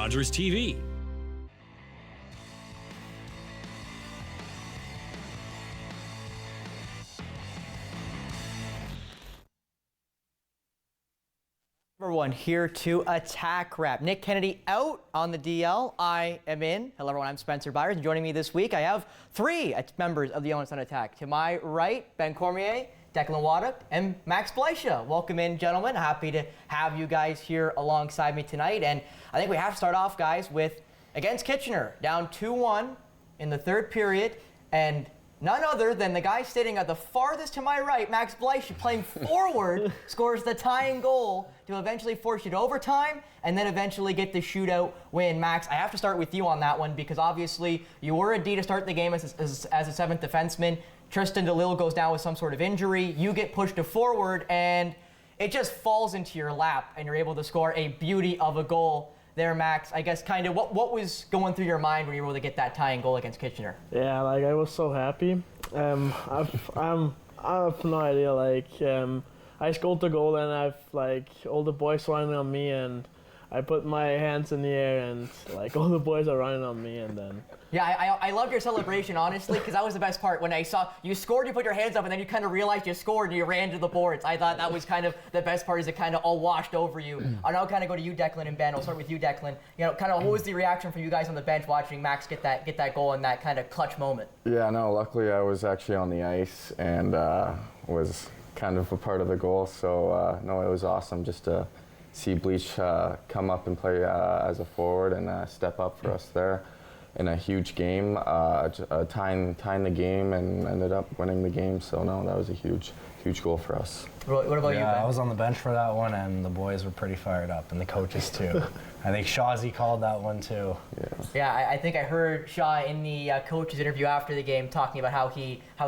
Rogers TV. Number one here to attack wrap. Nick Kennedy out on the DL. I am in. Hello everyone, I'm Spencer Byers, and joining me this week I have three members of the Owen Sound Attack. To my right, Ben Cormier, Declan Waddick, and Max Bleicher. Welcome in, gentlemen. Happy to have you guys here alongside me tonight. And I think we have to start off, guys, with against Kitchener, down 2-1 in the third period, and none other than the guy sitting at the farthest to my right, Max Bleicher, playing forward, scores the tying goal to eventually force you to overtime and then eventually get the shootout win. Max, I have to start with you on that one because obviously you were a D to start the game as a seventh defenseman. Tristan DeLille goes down with some sort of injury. You get pushed to forward and it just falls into your lap and you're able to score a beauty of a goal there, Max. I guess kind of what was going through your mind when you were able to get that tying goal against Kitchener? Yeah, like I was so happy. I have no idea. I scored the goal and I've all the boys running on me and I put my hands in the air and all the boys are running on me and then. Yeah, I loved your celebration, honestly, because that was the best part. When I saw you scored, you put your hands up, and then you kind of realized you scored and you ran to the boards. I thought that was kind of the best part, is it kind of all washed over you. I'll now kind of go to you, Declan, and Ben. I'll start with you, Declan. You know, kind of what was the reaction from you guys on the bench watching Max get that goal in that kind of clutch moment? Yeah, no, luckily I was actually on the ice and was kind of a part of the goal. So, no, it was awesome just to see Bleach come up and play as a forward and step up for us there in a huge game, tying the game and ended up winning the game. So no, that was a huge goal for us. What about you, Ben? I was on the bench for that one and the boys were pretty fired up and the coaches too. I think Shawzy called that one too. Yeah, I think I heard Shaw in the coach's interview after the game talking about how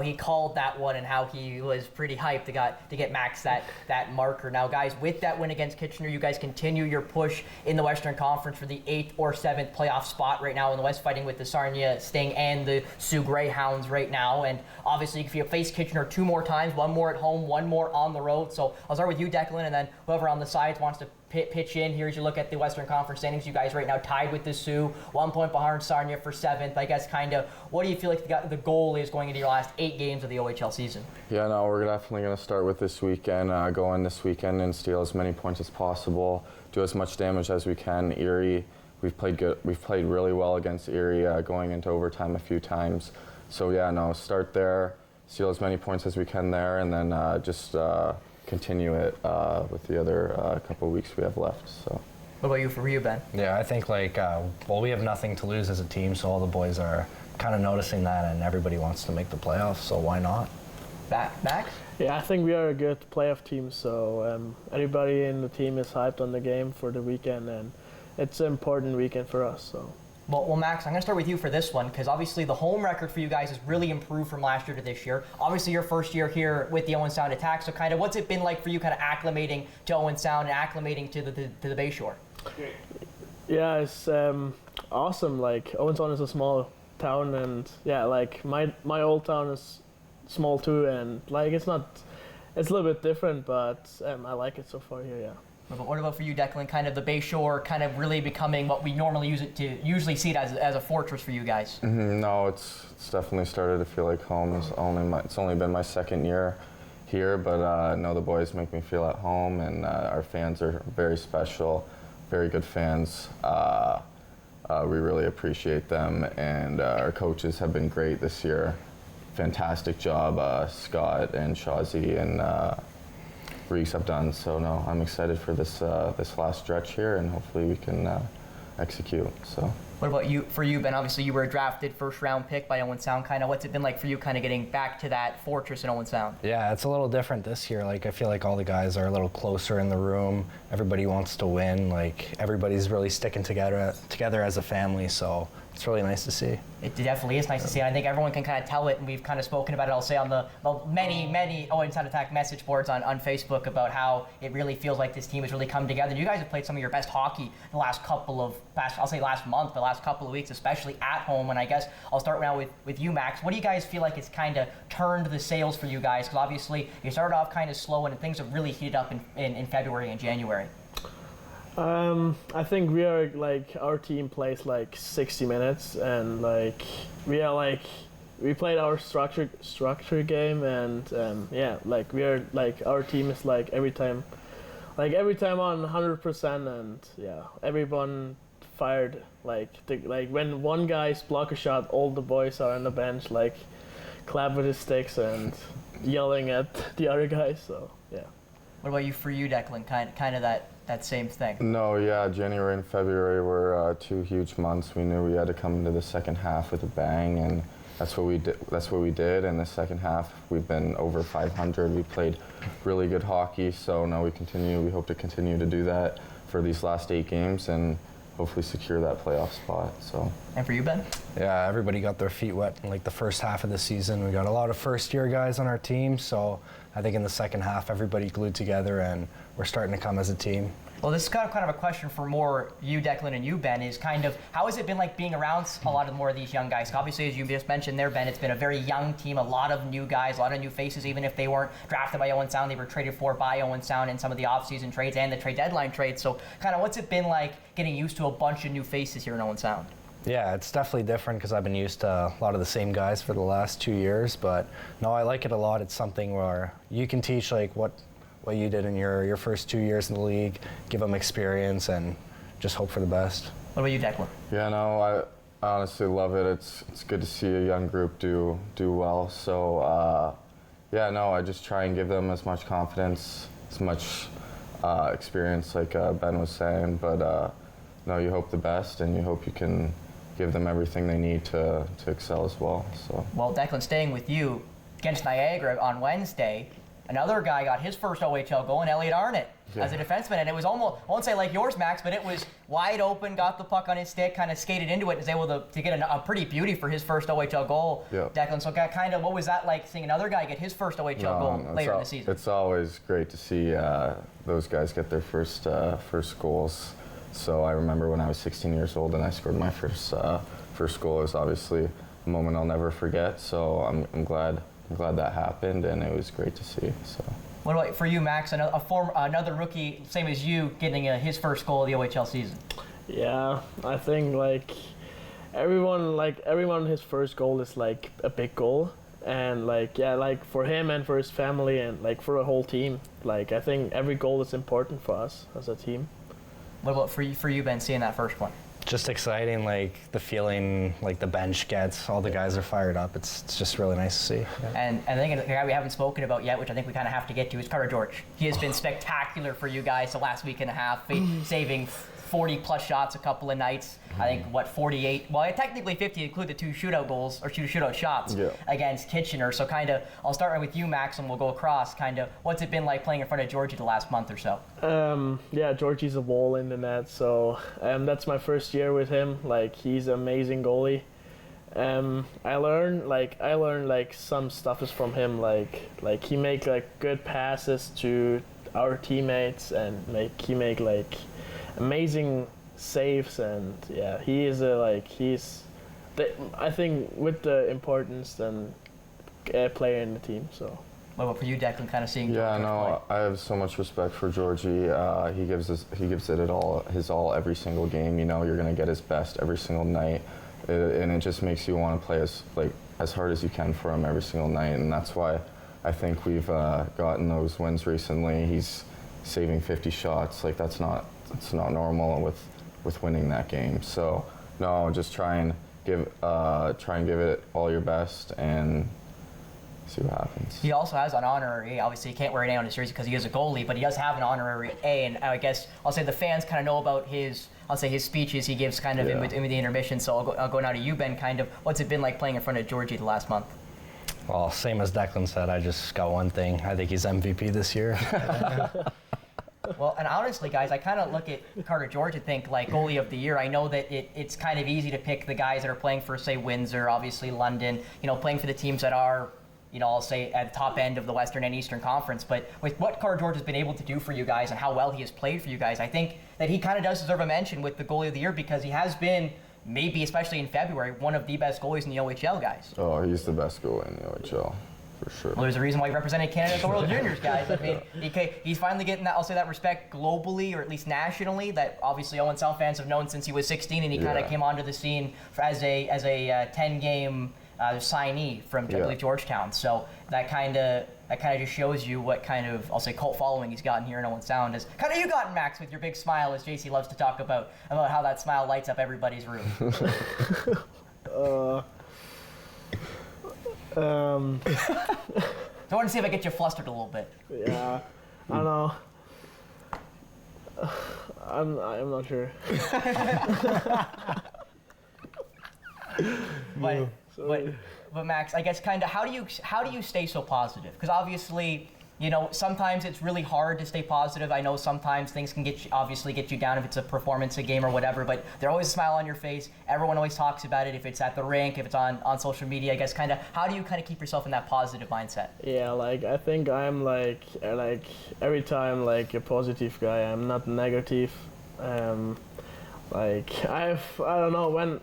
he called that one and how he was pretty hyped to get Max that marker. Now, guys, with that win against Kitchener, you guys continue your push in the Western Conference for the 8th or 7th playoff spot right now in the West, fighting with the Sarnia Sting and the Sioux Greyhounds right now. And obviously, if you face Kitchener 2 more times, 1 more at home, 1 more on the road. So I'll start with you, Declan, and then whoever on the sides wants to pitch in here as you look at the Western Conference standings. You guys right now tied with the Sioux, 1 point behind Sarnia for 7th. I guess kind of what do you feel like the goal is going into your last 8 games of the OHL season? Yeah, no, we're definitely going to start with this weekend, go in this weekend and steal as many points as possible, do as much damage as we can. Erie, we've played good. We've played really well against Erie, going into overtime a few times. So yeah, no, start there, steal as many points as we can there, and then just continue it with the other couple of weeks we have left. So. What about you, for you, Ben? Yeah, I think we have nothing to lose as a team, so all the boys are kind of noticing that, and everybody wants to make the playoffs, so why not? Max? Yeah, I think we are a good playoff team, so everybody in the team is hyped on the game for the weekend, and it's an important weekend for us. So. Well, Max, I'm going to start with you for this one because obviously the home record for you guys has really improved from last year to this year. Obviously, your first year here with the Owen Sound Attack, so kind of what's it been like for you kind of acclimating to Owen Sound and acclimating to the Bayshore? Yeah, it's awesome. Owen Sound is a small town, and yeah, my old town is small too, and it's a little bit different, but I like it so far here. Yeah. But what about for you, Declan? Kind of the Bayshore, kind of really becoming what we normally usually see it as a fortress for you guys. Mm-hmm. No, it's definitely started to feel like home. It's only been my 2nd year here, but no, the boys make me feel at home, and our fans are very special, very good fans. We really appreciate them, and our coaches have been great this year. Fantastic job, Scott and Shawzy and Reeks have done. So no, I'm excited for this last stretch here, and hopefully we can execute. So. What about you? For you, Ben, obviously you were a drafted 1st-round pick by Owen Sound. Kind of what's it been like for you kind of getting back to that fortress in Owen Sound? Yeah, it's a little different this year. I feel like all the guys are a little closer in the room. Everybody wants to win. Everybody's really sticking together as a family, so it's really nice to see. It definitely is nice to see. And I think everyone can kind of tell it, and we've kind of spoken about it, I'll say, on the many Owen Sound Attack message boards on Facebook about how it really feels like this team has really come together. You guys have played some of your best hockey in the last last month, the last couple of weeks, especially at home. And I guess I'll start now with you, Max. What do you guys feel like it's kind of turned the sails for you guys? Because obviously you started off kind of slow and things have really heated up in February and January. I think we are like our team plays like 60 minutes, and like we are like we played our structure game, and yeah, like we are like our team is like every time on 100%, and yeah, everyone fired like when one guy's block a shot, all the boys are on the bench like clap with his sticks and yelling at the other guys. So yeah. What about you, Declan? Kind of that same thing. No, yeah, January and February were 2 huge months. We knew we had to come into the second half with a bang, and that's what we did. That's what we did. In the second half, we've been over 500. We played really good hockey. So now we hope to continue to do that for these last 8 games and hopefully secure that playoff spot. So. And for you, Ben? Yeah, everybody got their feet wet in like the first half of the season. We got a lot of first-year guys on our team, so I think in the second half, everybody glued together and we're starting to come as a team. Well, this is kind of a question for more you, Declan, and you, Ben, is kind of how has it been like being around a lot of more of these young guys? Obviously, as you just mentioned there, Ben, it's been a very young team, a lot of new guys, a lot of new faces, even if they weren't drafted by Owen Sound, they were traded for by Owen Sound in some of the off-season trades and the trade deadline trades. So kind of what's it been like getting used to a bunch of new faces here in Owen Sound? Yeah, it's definitely different because I've been used to a lot of the same guys for the last 2 years, but no, I like it a lot. It's something where you can teach like what you did in your first 2 years in the league, give them experience, and just hope for the best. What about you, Declan? Yeah, no, I honestly love it. It's good to see a young group do well. So yeah, no, I just try and give them as much confidence, as much experience, like Ben was saying. But no, you hope the best, and you hope you can give them everything they need to excel as well. So. Well, Declan, staying with you, against Niagara on Wednesday, another guy got his first OHL goal, and Elliot Arnott as a defenseman, and it was almost, I won't say like yours, Max, but it was wide open, got the puck on his stick, kind of skated into it, and was able to get a pretty beauty for his first OHL goal, Declan. So kind of, what was that like, seeing another guy get his first OHL goal later in the season? It's always great to see those guys get their first goals. So I remember when I was 16 years old and I scored my first goal. It was obviously a moment I'll never forget. So I'm glad that happened, and it was great to see. So. What about for you, Max? Another rookie, same as you, getting his first goal of the OHL season. Yeah, I think like everyone, his first goal is like a big goal, and like yeah, like for him and for his family and like for the whole team. Like I think every goal is important for us as a team. What about for you, Ben, seeing that first one? Just exciting, like the feeling like the bench gets, all the guys are fired up. It's just really nice to see. Yeah. And I think a guy we haven't spoken about yet, which I think we kind of have to get to, is Carter George. He has been spectacular for you guys the last week and a half, saving 40-plus shots a couple of nights. I think, 48? Well, technically 50 include the 2 shootout goals, or shootout shots against Kitchener. So kind of, I'll start with you, Max, and we'll go across. Kind of, what's it been like playing in front of Georgie the last month or so? Yeah, Georgie's a wall in the net. So that's my first year with him. Like, he's an amazing goalie. I learned some stuff is from him. Like he make like good passes to our teammates, and he make like amazing saves, and yeah, he is I think with the importance and player in the team. So. What about for you, Declan? Kind of seeing. Yeah, George no, play? I have so much respect for Georgie. He gives it his all every single game. You know, you're gonna get his best every single night, and it just makes you want to play as hard as you can for him every single night, and that's why I think we've gotten those wins recently. He's saving 50 shots. Like it's not normal with winning that game. So no, just try and give it all your best and see what happens. He also has an honorary A. Obviously, he can't wear an A on his jersey because he is a goalie, but he does have an honorary A. And I guess I'll say the fans kind of know about his speeches he gives kind of in the intermission. So I'll go now to you, Ben. Kind of, what's it been like playing in front of Georgie the last month? Well, same as Declan said, I just got one thing. I think he's MVP this year. Well, and honestly, guys, I kind of look at Carter George and think, like, goalie of the year. I know that it's kind of easy to pick the guys that are playing for, say, Windsor, obviously London, playing for the teams that are, I'll say at the top end of the Western and Eastern Conference. But with what Carter George has been able to do for you guys and how well he has played for you guys, I think that he kind of does deserve a mention with the goalie of the year, because he has been, maybe especially in February, one of the best goalies in the OHL, guys. Oh, he's the best goalie in the OHL. For sure. Well, there's a reason why he represented Canada at the World Juniors, guys. I mean, he's finally getting that, I'll say that respect globally or at least nationally that obviously Owen Sound fans have known since he was 16, and he kind of came onto the scene as a 10-game signee from, I believe, Georgetown. So that kind of just shows you what kind of, I'll say, cult following he's gotten here in Owen Sound. As kind of you got, Max, with your big smile, as JC loves to talk about how that smile lights up everybody's room. So I want to see if I get you flustered a little bit. Yeah, I don't know. I'm not sure. But Max, I guess kind of how do you stay so positive? Because obviously, sometimes it's really hard to stay positive. I know sometimes things can get you down if it's a performance, a game, or whatever. But there's always a smile on your face. Everyone always talks about it. If it's at the rink, if it's on social media, I guess kind of how do you kind of keep yourself in that positive mindset? Yeah, I think I'm like every time a positive guy. I'm not negative. I don't know when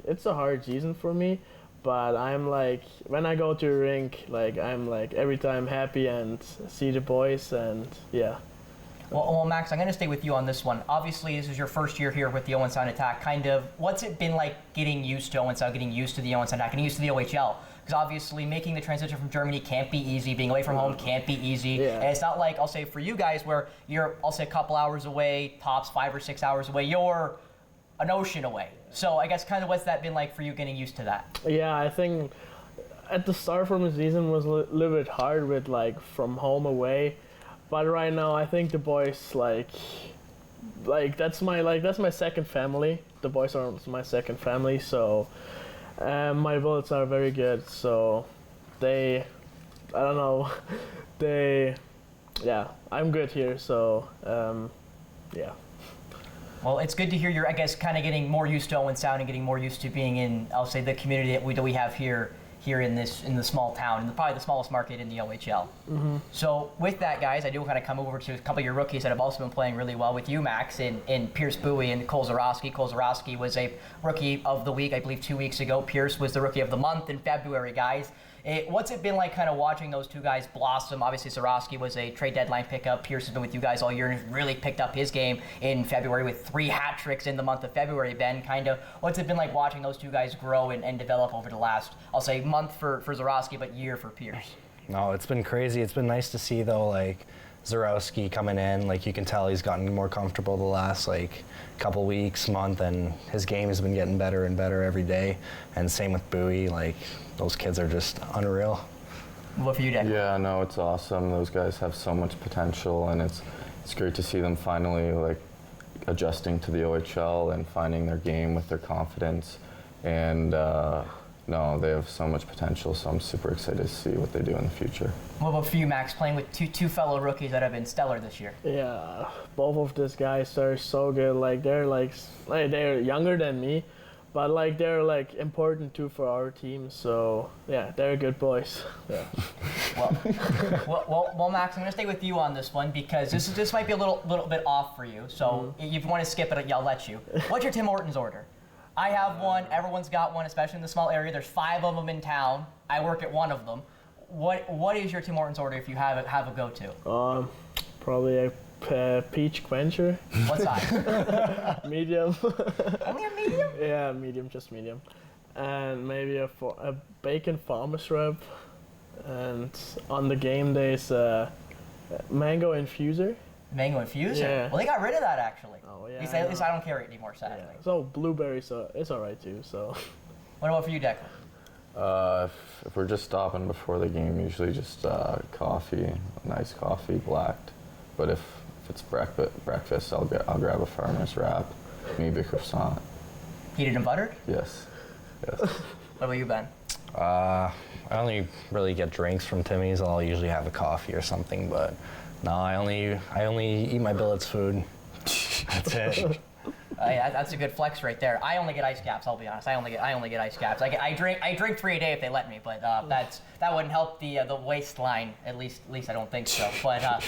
it's a hard season for me. But I'm when I go to the rink, I'm every time happy and see the boys and yeah. Well, Max, I'm going to stay with you on this one. Obviously, this is your first year here with the Owen Sound Attack. Kind of, what's it been like getting used to Owen Sound, getting used to the Owen Sound Attack, getting used to the OHL? Because obviously, making the transition from Germany can't be easy. Being away from home can't be easy. Yeah. And it's not like, I'll say, for you guys where you're, I'll say, a couple hours away, tops 5 or 6 hours away. You're an ocean away. So I guess kind of what's that been like for you getting used to that? Yeah, I think at the start from the season was a little bit hard with from home away, but right now I think the boys that's my second family. The boys are my second family, so my bullets are very good. So I don't know, I'm good here. So yeah. Well, it's good to hear you're, I guess, kind of getting more used to Owen Sound and getting more used to being in, I'll say, the community that we have here in the small town, and probably the smallest market in the OHL. Mm-hmm. So with that, guys, I do kind of come over to a couple of your rookies that have also been playing really well with you, Max, in Pierce Bowie and Cole Zarowski. Cole Zarowski was a Rookie of the Week, I believe, 2 weeks ago. Pierce was the Rookie of the Month in February, guys. What's it been like kind of watching those two guys blossom? Obviously, Zarowski was a trade deadline pickup. Pierce has been with you guys all year and has really picked up his game in February with 3 hat tricks in the month of February. Ben, kind of, what's it been like watching those two guys grow and develop over the last, I'll say, month for Zarowski, but year for Pierce? No, it's been crazy. It's been nice to see, though, Zarowski coming in. You can tell he's gotten more comfortable the last, couple weeks, month, and his game has been getting better and better every day. And same with Bowie. Those kids are just unreal. What for you, Declan? Yeah, no, it's awesome. Those guys have so much potential, and it's great to see them finally adjusting to the OHL and finding their game with their confidence. And no, they have so much potential, so I'm super excited to see what they do in the future. What about for you, Max, playing with two fellow rookies that have been stellar this year? Yeah, both of these guys are so good. They're younger than me, but they're important too for our team. So yeah, they're good boys. Yeah. Well, Max, I'm gonna stay with you on this one because this might be a little bit off for you. So if you want to skip it, I'll let you. What's your Tim Hortons order? I have one. Everyone's got one, especially in the small area. There's 5 of them in town. I work at one of them. What is your Tim Hortons order if you have a go-to? Probably a peach quencher. What size? Medium. Only a medium? Yeah, medium, just medium. And maybe a bacon farmer's rub. And on the game days, mango infuser. Mango infuser? Yeah. Well, they got rid of that, actually. Oh, yeah. At least I don't carry it anymore, sadly. Yeah. So blueberries, it's all right, too. So. What about for you, Declan? If we're just stopping before the game, usually just coffee, nice coffee, blacked. But if it's breakfast, I'll grab a farmer's wrap, maybe a croissant. Heated and buttered? Yes. What about you, Ben? I only really get drinks from Timmy's. I'll usually have a coffee or something, but no, I only eat my billets food. That's it. That's a good flex right there. I only get ice caps. I'll be honest. I only get ice caps. I drink 3 a day if they let me, but that wouldn't help the waistline. At least I don't think so. But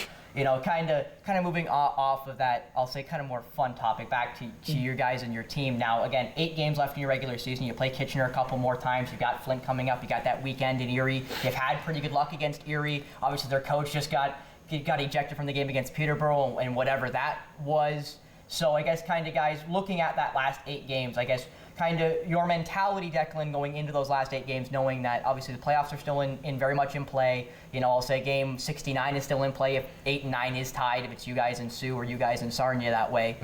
kind of moving off of that, I'll say kind of more fun topic, back to your guys and your team. Now, again, 8 games left in your regular season. You play Kitchener a couple more times. You've got Flint coming up. You got that weekend in Erie. You've had pretty good luck against Erie. Obviously, their coach just got ejected from the game against Peterborough and whatever that was. So I guess kind of, guys, looking at that last 8 games, I guess kind of your mentality, Declan, going into those last 8 games, knowing that obviously the playoffs are still in very much in play. I'll say game 69 is still in play if 8 and 9 is tied, if it's you guys and Sioux or you guys and Sarnia that way.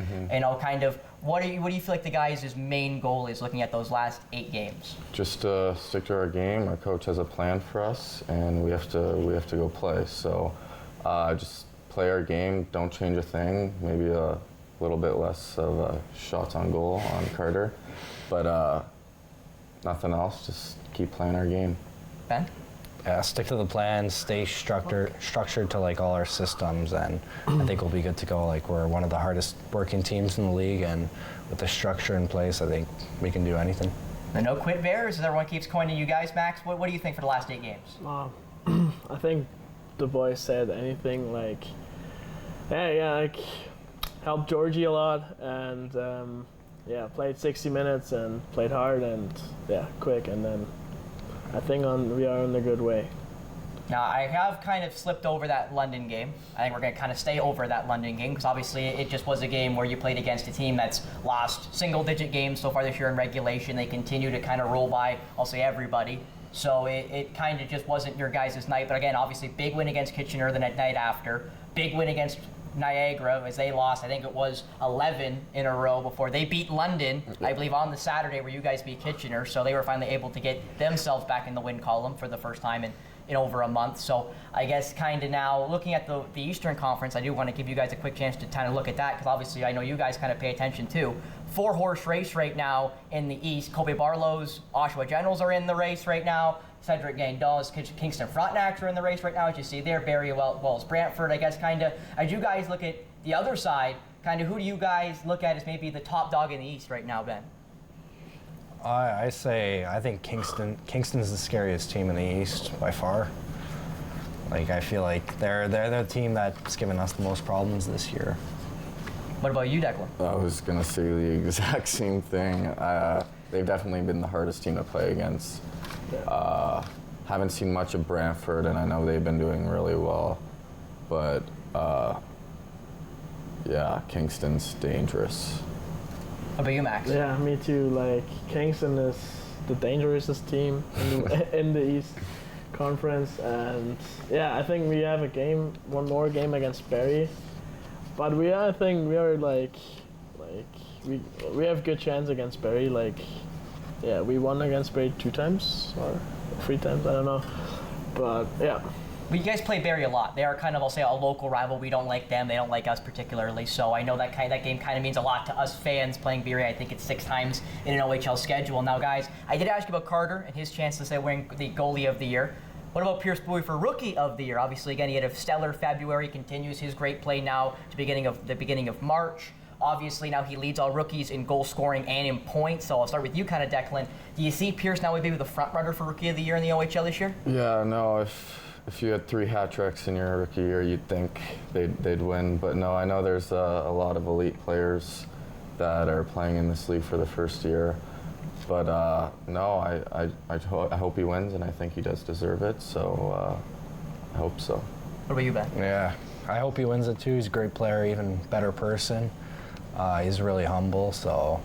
Kind of what do you feel like the guys' main goal is looking at those last 8 games? Just stick to our game. Our coach has a plan for us, and we have to go play. So just play our game. Don't change a thing. Maybe a little bit less of shots on goal on Carter. But nothing else, just keep playing our game. Ben? Yeah, stick to the plan, stay structured to like all our systems, and I think we'll be good to go. Like, we're one of the hardest working teams in the league, and with the structure in place, I think we can do anything. The no quit Bears, as everyone keeps coining you guys, Max. What do you think for the last 8 games? I think the boys said anything like, like helped Georgie a lot, and played 60 minutes and played hard and quick, and then I think we are on a good way. Now, I have kind of slipped over that London game. I think we're going to kind of stay over that London game because obviously it just was a game where you played against a team that's lost single-digit games so far this year in regulation. They continue to kind of roll by, I'll say, everybody. So it kind of just wasn't your guys' night. But again, obviously, big win against Kitchener the night after. Big win against Niagara as they lost, I think it was 11 in a row before they beat London, I believe, on the Saturday where you guys beat Kitchener. So they were finally able to get themselves back in the win column for the first time in over a month. So I guess kind of now looking at the Eastern Conference, I do want to give you guys a quick chance to kind of look at that because obviously I know you guys kind of pay attention too. 4-horse race right now in the East. Kobe Barlow's Oshawa Generals are in the race right now. Cedric Gangdon's Kingston Frontenacs are in the race right now, as you see there. Barrie Wells Brantford, I guess, kind of, as you guys look at the other side, kind of who do you guys look at as maybe the top dog in the East right now, Ben? I think Kingston's the scariest team in the East by far. Like, I feel like they're the team that's given us the most problems this year. What about you, Declan? I was going to say the exact same thing. They've definitely been the hardest team to play against. Haven't seen much of Brantford, and I know they've been doing really well. But, Kingston's dangerous. What about you, Max? Yeah, me too. Like, Kingston is the dangerousest team in the East Conference. And, I think we have one more game against Barrie. But I think we are we have good chance against Barrie. We won against Barrie 2 times or 3 times, I don't know. But But you guys play Barrie a lot. They are kind of, I'll say, a local rival. We don't like them. They don't like us particularly. So I know that game kind of means a lot to us fans playing Barrie. I think it's 6 times in an OHL schedule. Now, guys, I did ask you about Carter and his chance to say winning the goalie of the year. What about Pierce Bowie for Rookie of the Year? Obviously, again, he had a stellar February, continues his great play now to the beginning of March. Obviously, now he leads all rookies in goal scoring and in points. So I'll start with you, kind of, Declan. Do you see Pierce now maybe the front runner for Rookie of the Year in the OHL this year? Yeah, no, if you had 3 hat tricks in your rookie year, you'd think they'd win. But no, I know there's a lot of elite players that are playing in this league for the first year. But no, I hope he wins, and I think he does deserve it. So I hope so. What about you, Ben? Yeah, I hope he wins it too. He's a great player, even better person. He's really humble, so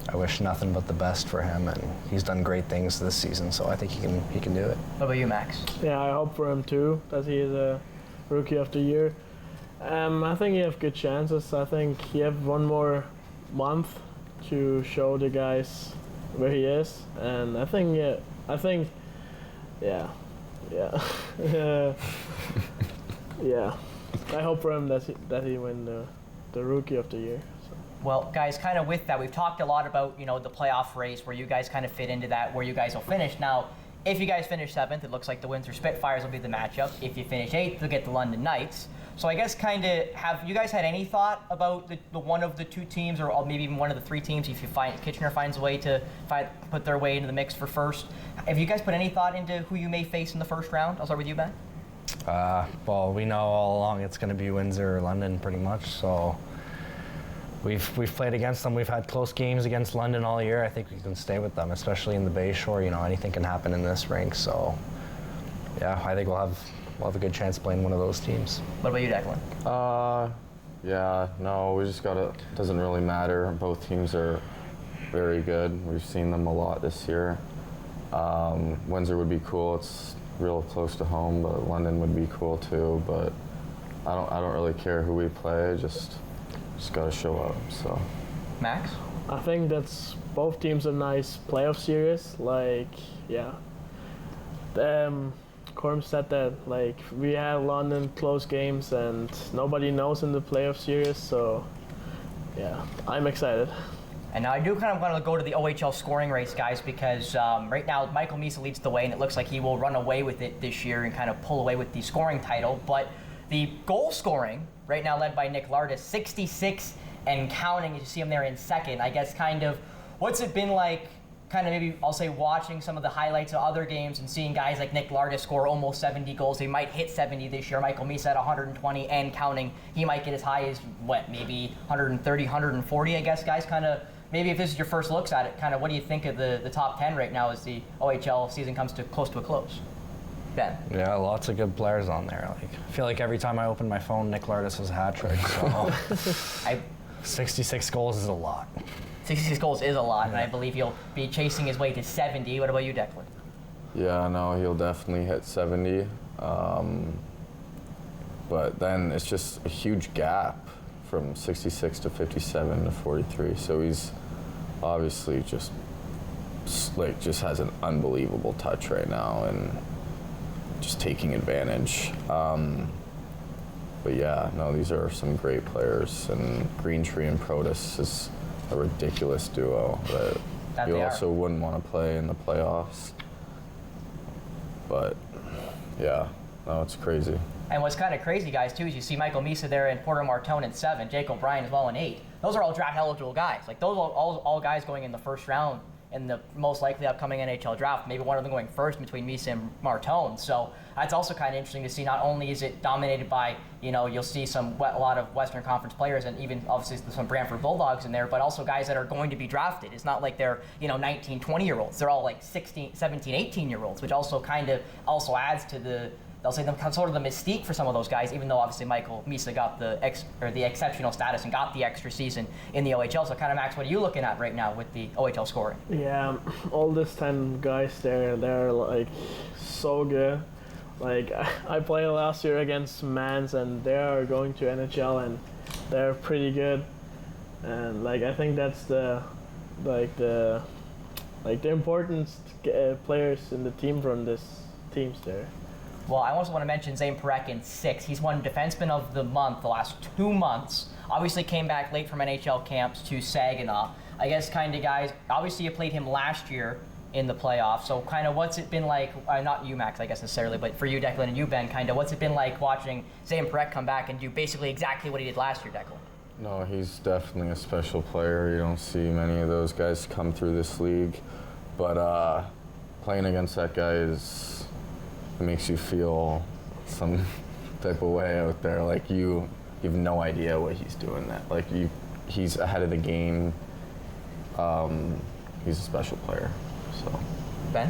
I wish nothing but the best for him, and he's done great things this season, so I think he can do it. What about you, Max? Yeah, I hope for him too that he is a Rookie of the Year. I think he have good chances. I think he have one more month to show the guys where he is, and I think I hope for him that he win the Rookie of the Year. So. Well, guys, kind of with that, we've talked a lot about, the playoff race, where you guys kind of fit into that, where you guys will finish. Now, if you guys finish 7th, it looks like the Windsor Spitfires will be the matchup. If you finish 8th, you'll get the London Knights. So I guess have you guys had any thought about the one of the 2 teams, or maybe even one of the 3 teams, if Kitchener finds a way to put their way into the mix for first? Have you guys put any thought into who you may face in the first round? I'll start with you, Ben. Well, we know all along it's going to be Windsor or London pretty much. So we've played against them. We've had close games against London all year. I think we can stay with them, especially in the Bay Shore. You know, anything can happen in this rink. So yeah, I think we'll have a good chance playing one of those teams. What about you, Declan? Yeah, no, we just gotta. Doesn't really matter. Both teams are very good. We've seen them a lot this year. Windsor would be cool. It's real close to home, but London would be cool too. But I don't really care who we play. Just gotta show up. So. Max? I think that's both teams a nice playoff series. Like, yeah. Corm said that, like, we have London close games and nobody knows in the playoff series, so yeah, I'm excited. And now I do kind of want to go to the OHL scoring race, guys, because right now Michael Misa leads the way, and it looks like he will run away with it this year and kind of pull away with the scoring title. But the goal scoring, right now led by Nick Lardis, 66 and counting, as you see him there in second. I guess kind of, what's it been like, kind of maybe, I'll say, watching some of the highlights of other games and seeing guys like Nick Lardis score almost 70 goals. They might hit 70 this year. Michael Misa at 120 and counting. He might get as high as, maybe 130, 140, I guess, guys. Kind of, maybe if this is your first looks at it, kind of what do you think of the top 10 right now as the OHL season comes to close to a close? Ben? Yeah, lots of good players on there. Like, I feel like every time I open my phone, Nick Lardis has a hat trick. So 66 goals is a lot. 66 goals is a lot, and I believe he'll be chasing his way to 70. What about you, Declan? Yeah, no, he'll definitely hit 70. But then it's just a huge gap from 66 to 57 to 43. So he's obviously just has an unbelievable touch right now and just taking advantage. But yeah, no, these are some great players, and Greentree and Protus is a ridiculous duo that you also wouldn't want to play in the playoffs. But yeah, no, it's crazy. And what's kind of crazy, guys, too, is you see Michael Misa there and Porter Martone in 7, Jake O'Brien as well in 8. Those are all draft eligible guys. Like, those are all guys going in the first round in the most likely upcoming NHL draft. Maybe one of them going first between Misa and Martone. So that's also kind of interesting to see. Not only is it dominated by, you'll see a lot of Western Conference players and even obviously some Brantford Bulldogs in there, but also guys that are going to be drafted. It's not like they're, 19, 20-year-olds. They're all like 16, 17, 18-year-olds, which also kind of also adds to the, they'll say, sort of the mystique for some of those guys, even though obviously Michael Misa got the exceptional status and got the extra season in the OHL. So kind of, Max, what are you looking at right now with the OHL scoring? Yeah, all these 10 guys there, they're like so good. Like, I played last year against Mans, and they are going to NHL, and they're pretty good. And like, I think that's the important players in the team from this teams there. Well, I also want to mention Zayne Parekh in 6. He's won Defenseman of the Month the last 2 months. Obviously came back late from NHL camps to Saginaw. I guess kind of, guys, obviously you played him last year in the playoffs. So kind of what's it been like, not you, Max, I guess necessarily, but for you, Declan, and you, Ben, kind of what's it been like watching Zayne Parekh come back and do basically exactly what he did last year, Declan? No, he's definitely a special player. You don't see many of those guys come through this league. But playing against that guy it makes you feel some type of way out there. Like you have no idea what he's doing. He's ahead of the game. He's a special player. So. Ben?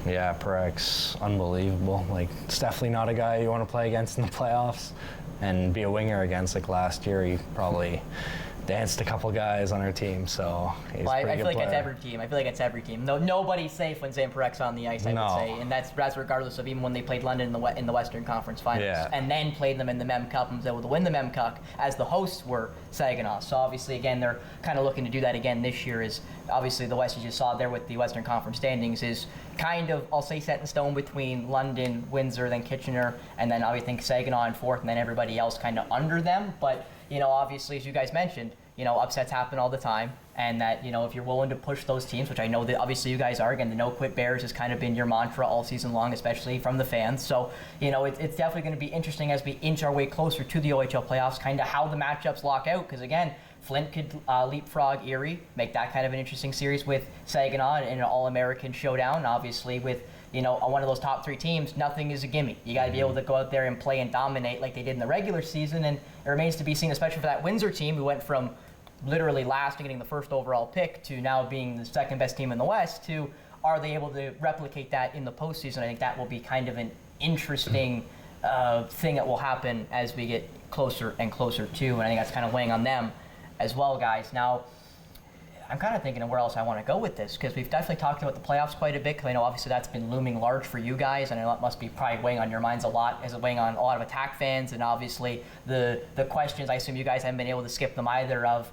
Yeah, Parekh's unbelievable. Like, it's definitely not a guy you want to play against in the playoffs and be a winger against. Like last year, he probably danced a couple guys on our team, so he's a pretty I good feel like player. it's every team. I feel like it's every team. No, nobody's safe when Zayne Parech's on the ice, I would say, and that's regardless of even when they played London in the Western Conference Finals, and then played them in the Mem Cup and was able to win the Mem Cup as the hosts were Saginaw. So obviously, again, they're kind of looking to do that again this year. Is obviously the West, as you saw there with the Western Conference standings, is kind of, I'll say, set in stone between London, Windsor, then Kitchener, and then I think Saginaw in 4th, and then everybody else kind of under them. But obviously, as you guys mentioned, upsets happen all the time, and that, if you're willing to push those teams, which I know that obviously you guys are, again, the no-quit Bears has kind of been your mantra all season long, especially from the fans. So, it's definitely going to be interesting as we inch our way closer to the OHL playoffs, kind of how the matchups lock out, because again, Flint could leapfrog Erie, make that kind of an interesting series with Saginaw in an All-American showdown, obviously with one of those top 3 teams, nothing is a gimme. You got to be able to go out there and play and dominate like they did in the regular season, and it remains to be seen, especially for that Windsor team who went from literally last and getting the first overall pick to now being the second best team in the West, to are they able to replicate that in the postseason? I think that will be kind of an interesting thing that will happen as we get closer and closer to, and I think that's kind of weighing on them as well, guys. Now, I'm kind of thinking of where else I want to go with this, because we've definitely talked about the playoffs quite a bit, because I know obviously that's been looming large for you guys, and it must be probably weighing on your minds a lot, as it weighing on a lot of Attack fans, and obviously the questions, I assume you guys haven't been able to skip them either, of,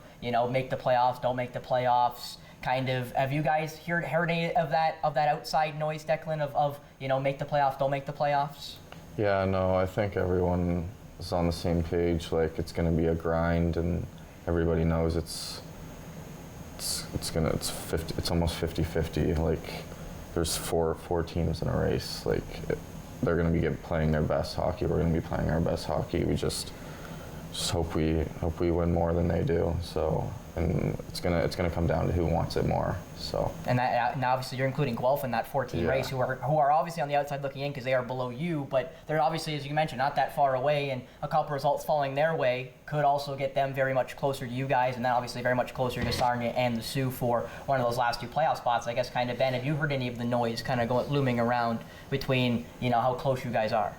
make the playoffs, don't make the playoffs, kind of. Have you guys heard any of that outside noise, Declan, of make the playoffs, don't make the playoffs? Yeah, no, I think everyone is on the same page. Like, it's going to be a grind, and everybody knows it's almost 50-50. Like, there's four teams in a race. Like, they're going to be playing their best hockey. We're going to be playing our best hockey. We just hope we win more than they do. So, and it's gonna come down to who wants it more. So. And now obviously you're including Guelph in that 14 race, who are obviously on the outside looking in because they are below you, but they're obviously, as you mentioned, not that far away, and a couple results falling their way could also get them very much closer to you guys, and then obviously very much closer to Sarnia and the Sioux for one of those last 2 playoff spots. I guess, kind of, Ben, have you heard any of the noise kind of looming around between how close you guys are?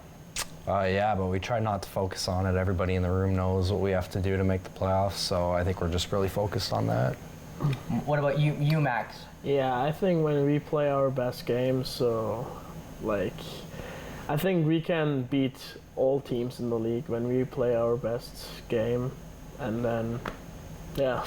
Yeah, but we try not to focus on it. Everybody in the room knows what we have to do to make the playoffs, so I think we're just really focused on that. What about you, Max? Yeah, I think when we play our best games, so, I think we can beat all teams in the league when we play our best game, and then, yeah.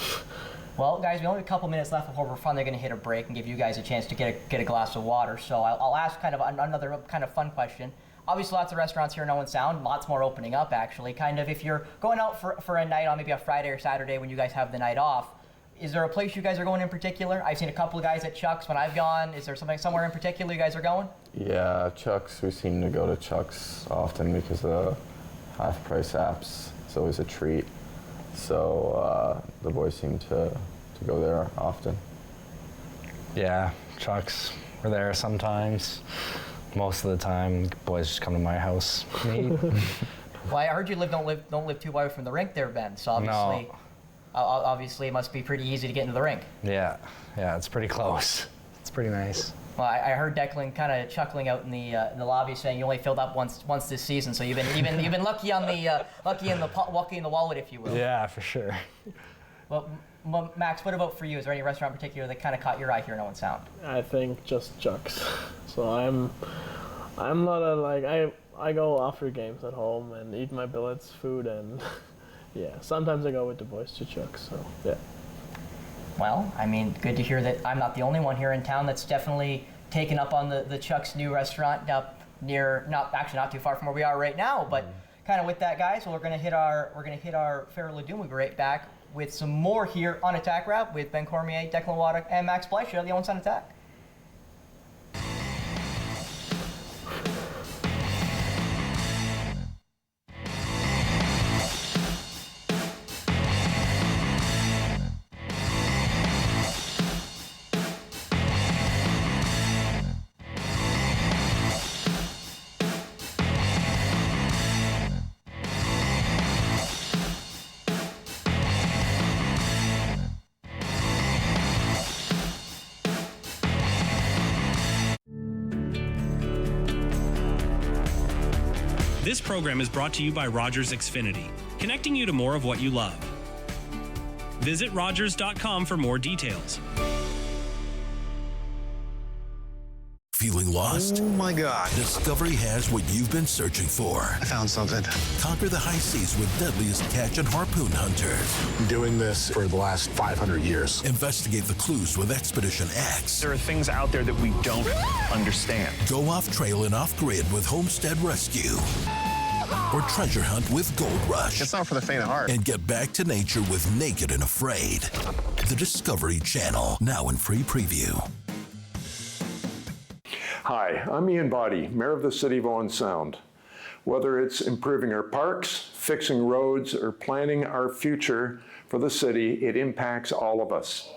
Well, guys, we only have a couple minutes left before we're finally going to hit a break and give you guys a chance to get a glass of water, so I'll ask kind of another kind of fun question. Obviously, lots of restaurants here in Owen Sound, lots more opening up, actually. Kind of, if you're going out for a night on maybe a Friday or Saturday when you guys have the night off, is there a place you guys are going in particular? I've seen a couple of guys at Chuck's when I've gone. Is there somewhere in particular you guys are going? Yeah, Chuck's. We seem to go to Chuck's often because of the half-price apps. It's always a treat. So the boys seem to go there often. Yeah, Chuck's. We're there sometimes. Most of the time, boys just come to my house. Well, I heard you don't live too far away from the rink there, Ben. So obviously, obviously, it must be pretty easy to get into the rink. Yeah, it's pretty close. It's pretty nice. Well, I heard Declan kind of chuckling out in the lobby, saying you only filled up once this season. So you've been lucky on the lucky in the wallet, if you will. Yeah, for sure. Well, Max, what about for you? Is there any restaurant in particular that kind of caught your eye here in Owen Sound? I think just Chuck's. So I'm not I go after games at home and eat my billets food, and yeah, sometimes I go with the boys to Chuck's. So yeah. Well, I mean, good to hear that I'm not the only one here in town that's definitely taken up on the Chuck's new restaurant up near, not too far from where we are right now, but kind of with that, guys. So we're gonna hit our Fair Lagoon. We'll be right back with some more here on Attack Wrap with Ben Cormier, Declan Waddick, and Max Bleicher of the Owen Sound Attack. This program is brought to you by Rogers Xfinity, connecting you to more of what you love. Visit Rogers.com for more details. Feeling lost? Oh my God. Discovery has what you've been searching for. I found something. Conquer the high seas with deadliest catch and harpoon hunters. I'm doing this for the last 500 years. Investigate the clues with Expedition X. There are things out there that we don't understand. Go off trail and off grid with Homestead Rescue. Or treasure hunt with Gold Rush. It's not for the faint of heart. And get back to nature with Naked and Afraid. The Discovery Channel, now in free preview. Hi, I'm Ian Boddy, Mayor of the City of Owen Sound. Whether it's improving our parks, fixing roads, or planning our future for the city, it impacts all of us.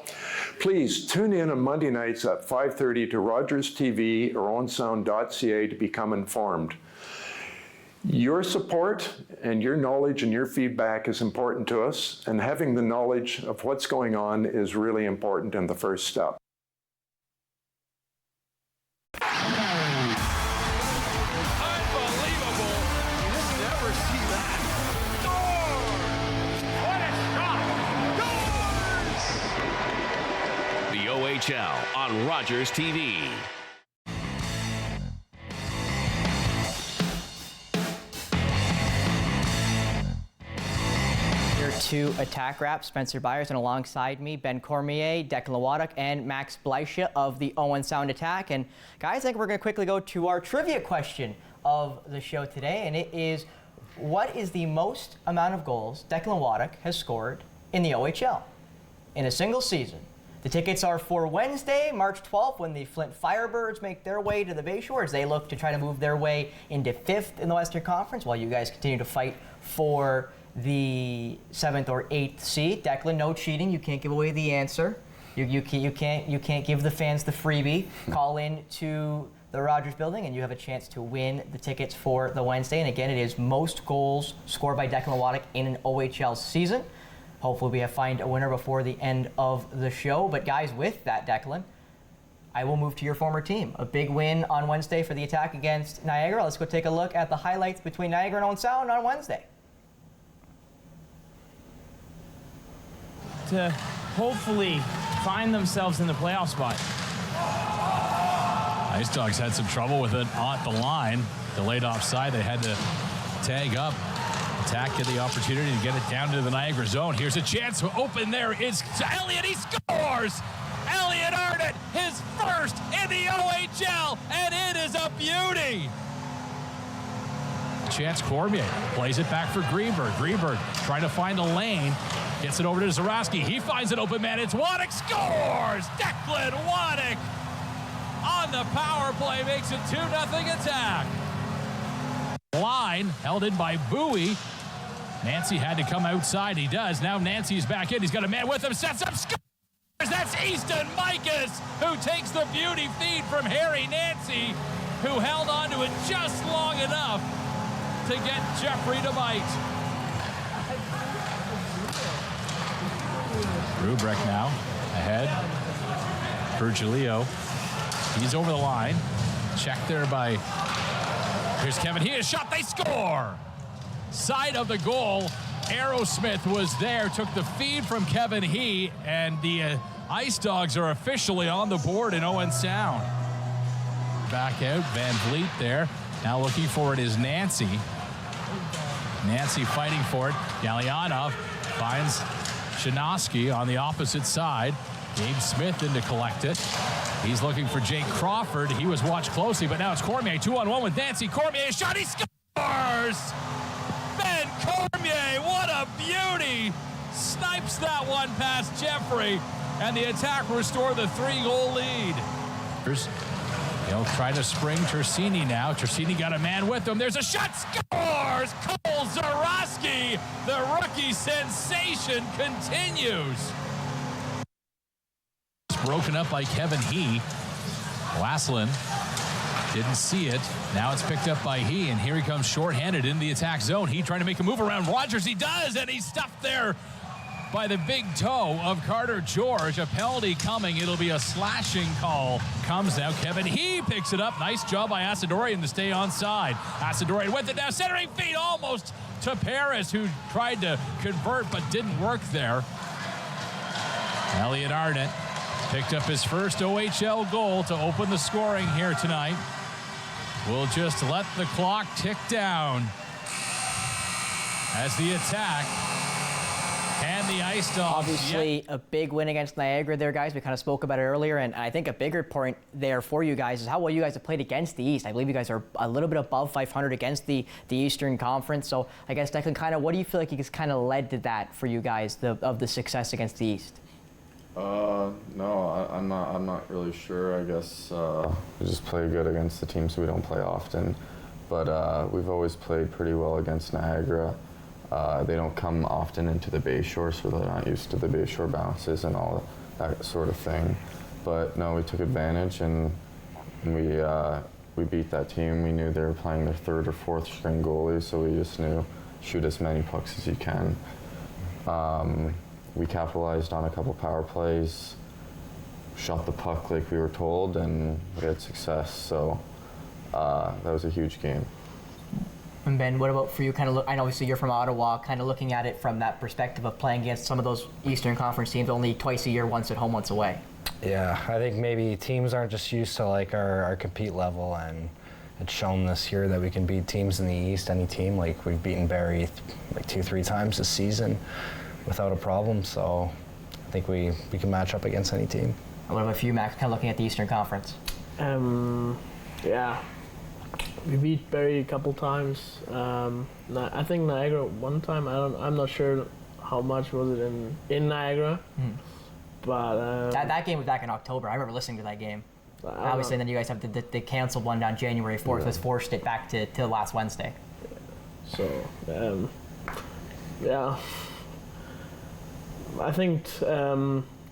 Please tune in on Monday nights at 5:30 to Rogers TV or owensound.ca to become informed. Your support and your knowledge and your feedback is important to us, and having the knowledge of what's going on is really important and the first step. OHL on Rogers TV. Here to Attack Wrap, Spencer Byers, and alongside me, Ben Cormier, Declan Waddick, and Max Bleicher of the Owen Sound Attack. And guys, I think we're going to quickly go to our trivia question of the show today, and it is, what is the most amount of goals Declan Waddick has scored in the OHL in a single season? The tickets are for Wednesday, March 12th, when the Flint Firebirds make their way to the Bayshore as they look to try to move their way into 5th in the Western Conference while you guys continue to fight for the 7th or 8th seed. Declan, no cheating. You can't give away the answer. You can't give the fans the freebie. Call in to the Rogers Building and you have a chance to win the tickets for the Wednesday. And again, it is most goals scored by Declan Waddick in an OHL season. Hopefully we have find a winner before the end of the show. But guys, with that, Declan, I will move to your former team. A big win on Wednesday for the Attack against Niagara. Let's go take a look at the highlights between Niagara and Owen Sound on Wednesday. To hopefully find themselves in the playoff spot. Ice Dogs had some trouble with it at the line. Delayed offside. They had to tag up. Attack get the opportunity to get it down to the Niagara zone. Here's a chance to open there. It's Elliott. He scores! Elliott Arnott, his first in the OHL, and it is a beauty. Chance Cormier plays it back for Greenberg. Greenberg trying to find a lane. Gets it over to Zarowski. He finds an open man. It's Waddick scores! Declan Waddick on the power play makes it 2-0 Attack. Line held in by Bowie. Nancy had to come outside. He does. Now Nancy's back in. He's got a man with him. Sets up. Scores! That's Easton Micas who takes the beauty feed from Harry Nancy, who held on to it just long enough to get Jeffrey to bite. Rubrick now ahead. Virgilio. He's over the line. Checked there by... Here's Kevin. He is shot. They score. Side of the goal. Aerosmith was there. Took the feed from Kevin He. And the Ice Dogs are officially on the board in Owen Sound. Back out. Van Vliet there. Now looking for it is Nancy. Nancy fighting for it. Galyanov finds Shanoski on the opposite side. Gabe Smith in to collect it. He's looking for Jake Crawford. He was watched closely, but now it's Cormier 2-on-1 with Nancy. Cormier shot. He scores! Ben Cormier, what a beauty! Snipes that one past Jeffrey, and the Attack restore the 3-goal lead. He'll try to spring Tersini now. Tersini got a man with him. There's a shot. Scores! Cole Zarowski, the rookie sensation, continues. Broken up by Kevin He. Waslin didn't see it. Now it's picked up by He, and here he comes shorthanded in the attack zone. He trying to make a move around Rogers. He does, and he's stuffed there by the big toe of Carter George. A penalty coming. It'll be a slashing call. Comes now. Kevin He picks it up. Nice job by Asadorian to stay onside. Asadorian with it now. Centering feet almost to Paris, who tried to convert but didn't work there. Elliott Arnott picked up his first OHL goal to open the scoring here tonight. We'll just let the clock tick down as the Attack and the Ice Dogs. Obviously, a big win against Niagara there, guys. We kind of spoke about it earlier, and I think a bigger point there for you guys is how well you guys have played against the East. I believe you guys are a little bit above 500 against the Eastern Conference. So I guess, Declan, kind of what do you feel like has kind of led to that for you guys, of the success against the East? No, I'm not really sure. I guess we just play good against the teams we don't play often, but we've always played pretty well against Niagara. They don't come often into the Bayshore, so they're not used to the Bayshore bounces and all that sort of thing. But no, we took advantage and we beat that team. We knew they were playing their third or fourth string goalie, so we just knew shoot as many pucks as you can. We capitalized on a couple power plays, shot the puck like we were told, and we had success. So that was a huge game. And Ben, what about for you? Kind of, I know obviously you're from Ottawa. Kind of looking at it from that perspective of playing against some of those Eastern Conference teams, only twice a year, once at home, once away. Yeah, I think maybe teams aren't just used to like our compete level, and it's shown this year that we can beat teams in the East, any team. Like we've beaten Barrie like 2-3 times this season without a problem. So I think we can match up against any team. What about for you, Max? Kind of looking at the Eastern Conference. Yeah. We beat Barrie a couple times. I think Niagara one time. I'm not sure how much was it in Niagara. But that game was back in October. I remember listening to that game. Obviously, then you guys have the canceled one down January 4th. Was forced it back to last Wednesday. So yeah, I think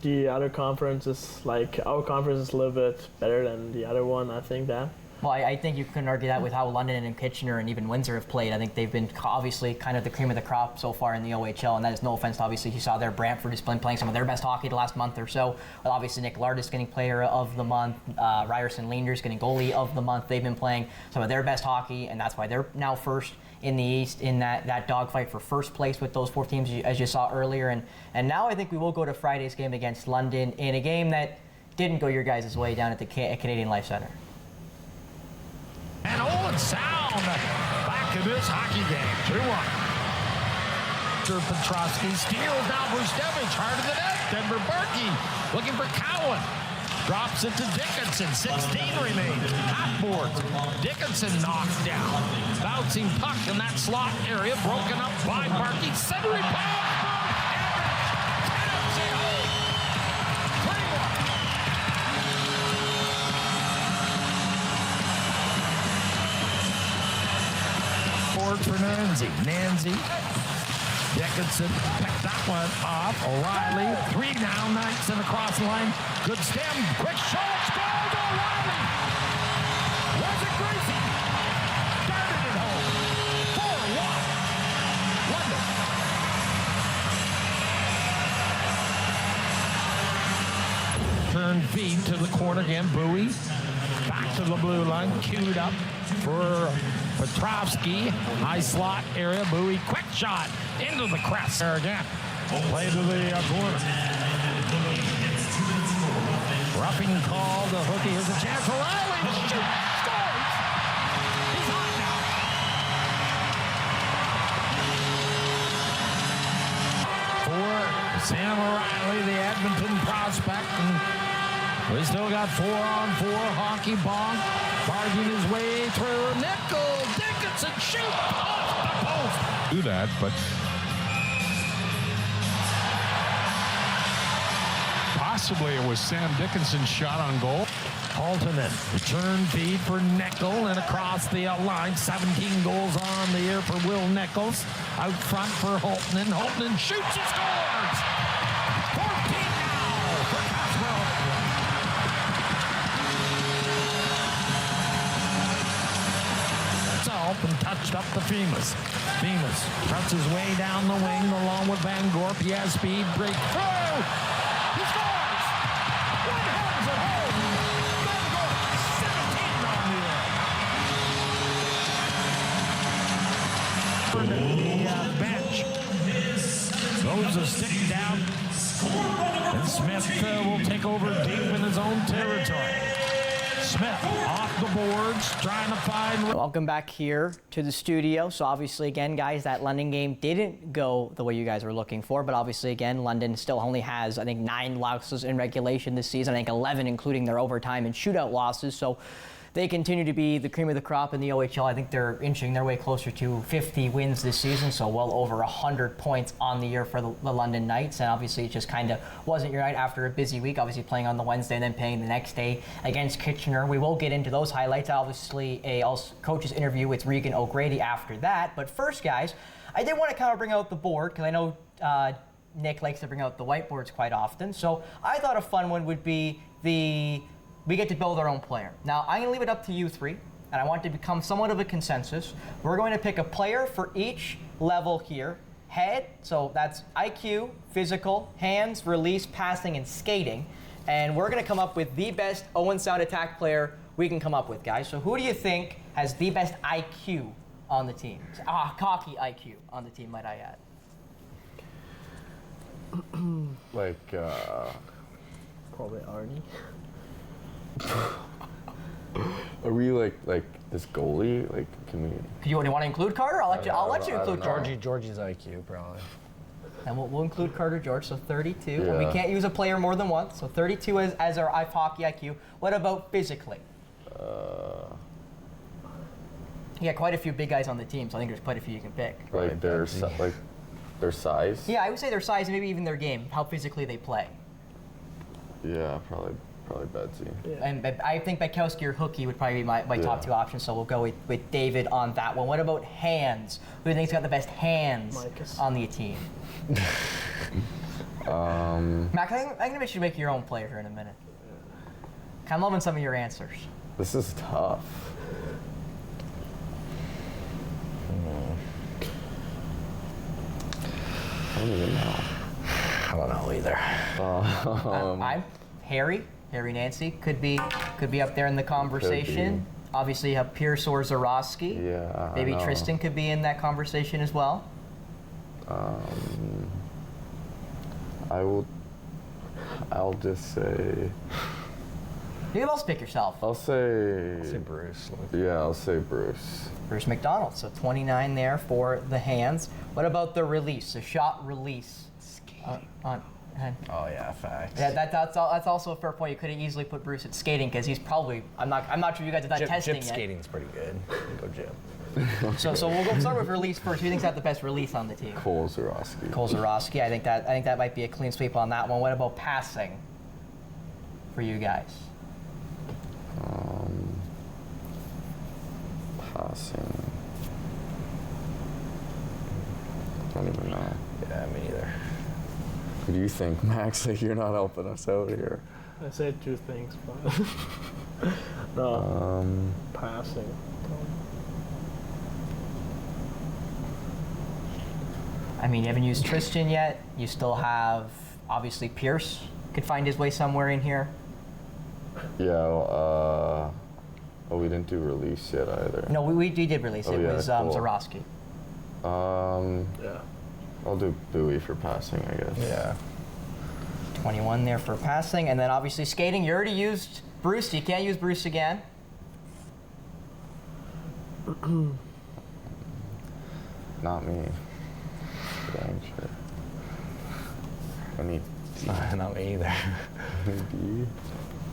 the other conference is like our conference is a little bit better than the other one. I think that. Well, I think you can argue that with how London and Kitchener and even Windsor have played. I think they've been obviously kind of the cream of the crop so far in the OHL, and that is no offense to obviously you saw there Brantford is playing some of their best hockey the last month or so. Well, obviously Nick Lardis getting player of the month, Ryerson Leanders getting goalie of the month. They've been playing some of their best hockey, and that's why they're now first in the East in that dogfight for first place with those 4 teams as you saw earlier. And now I think we will go to Friday's game against London in a game that didn't go your guys' way down at the Canadian Life Centre. And Owen sound back in this hockey game. 2-1. Petrovsky steals now Brustevich, hard to the net. Denver Berkey looking for Cowan. Drops it to Dickinson. 16 remains. Hot board. Dickinson knocked down. Bouncing puck in that slot area. Broken up by Berkey. Centering power. For Nancy. Dickinson picked that one off. O'Reilly, 3 down, Knights in across the line. Good stem, quick shot, scored O'Reilly. Was it Gracie? Started it home. 4-1. London. Turn feed to the corner again. Bowie back to the blue line, queued up for Petrovsky, high slot area. Bowie, quick shot into the crest there again. Play to the corner. Roughing call to Hookie. Here's a chance for Riley. Shoot, scores. He's hot now. For Sam O'Reilly, the Edmonton prospect. And we still got 4-on-4 hockey ball. Barging his way through. Nickel, Dickinson, shoot off the post. Do that, but possibly it was Sam Dickinson's shot on goal. Haltonen, return feed for Nickel and across the line. 17 goals on the year for Will Nichols. Out front for Haltonen. Haltonen shoots and scores. 14 now for Coswell. And touched up to Femus. Femus cuts his way down the wing along with Van Gorp. He has speed, break through. He scores! One hands at home. Van Gorp, 17 on the bench. Throws a stick down. And Smith will take over deep in his own territory. Smith off the boards, trying to find... Welcome back here to the studio. So obviously, again, guys, that London game didn't go the way you guys were looking for. But obviously, again, London still only has, I think, 9 losses in regulation this season. I think 11, including their overtime and shootout losses. So they continue to be the cream of the crop in the OHL. I think they're inching their way closer to 50 wins this season, so well over 100 points on the year for the London Knights. And obviously, it just kind of wasn't your night after a busy week, obviously playing on the Wednesday and then playing the next day against Kitchener. We will get into those highlights. Obviously, a coach's interview with Regan O'Grady after that. But first, guys, I did want to kind of bring out the board because I know Nick likes to bring out the whiteboards quite often. So I thought a fun one would be we get to build our own player. Now, I'm going to leave it up to you three, and I want it to become somewhat of a consensus. We're going to pick a player for each level here. Head, so that's IQ, physical, hands, release, passing, and skating. And we're going to come up with the best Owen Sound attack player we can come up with, guys. So who do you think has the best IQ on the team? Hockey IQ on the team, might I add. Probably Arnie. Are we like this goalie? Like, can we? Do you want to include Carter? I'll let you include Carter. Georgie's IQ, probably. And we'll include Carter George, so 32. Yeah. And we can't use a player more than once, so 32 as our hockey IQ. What about physically? Yeah, quite a few big guys on the team, so I think there's quite a few you can pick. Like their size? Yeah, I would say their size and maybe even their game, how physically they play. Yeah, probably Betsy. Yeah. And I think Bekowski or Hookie would probably be my top two options, so we'll go with David on that one. What about hands? Who do you think's got the best hands on the team? Mac, I think we should make your own player here in a minute. I'm loving some of your answers. This is tough. I don't even know. I don't know either. I'm Harry Nancy could be up there in the conversation. Obviously, you have Pierce or Zarowski. Yeah. Maybe Tristan could be in that conversation as well. I'll just say. You can also pick yourself. I'll say Bruce. Yeah, I'll say Bruce. Bruce McDonald. So 29 there for the hands. What about the release? The shot release. Oh yeah, facts. Yeah, that's also a fair point. You could have easily put Bruce at skating because he's probably. I'm not sure you guys have done testing yet. Skating's pretty good. Go Jim. So we'll go start with release first. Who do you think's got the best release on the team? Cole Zarowski. I think that might be a clean sweep on that one. What about passing for you guys? Passing. I don't even know. Yeah, me neither. What do you think, Max? Like, you're not helping us out here. I said two things, but no. Passing. I mean, you haven't used Tristan yet. You still have, obviously, Pierce could find his way somewhere in here. Yeah, we didn't do release yet either. No, we did release. It was cool. Zarowski. Yeah. I'll do Bowie for passing, I guess. Yeah. 21 there for passing. And then, obviously, skating. You already used Bruce. You can't use Bruce again. Not me. Dang sure. I need Not me either. maybe.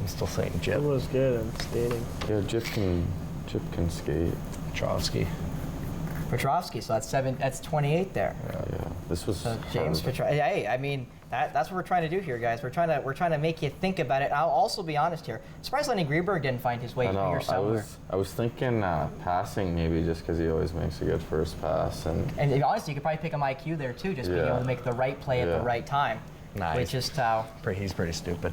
I'm still saying Jip. It was good at skating. Yeah, Jip can skate. Petrovsky, so that's 28 there. Yeah. This was James Petrovsky. Hey, I mean that's what we're trying to do here, guys. We're trying to make you think about it. I'll also be honest here. Surprised Lenny Greenberg didn't find his way here somewhere. I was thinking passing maybe just because he always makes a good first pass and honestly, you could probably pick him IQ there too, just being able to make the right play at the right time. Nice. Which is how. He's pretty stupid.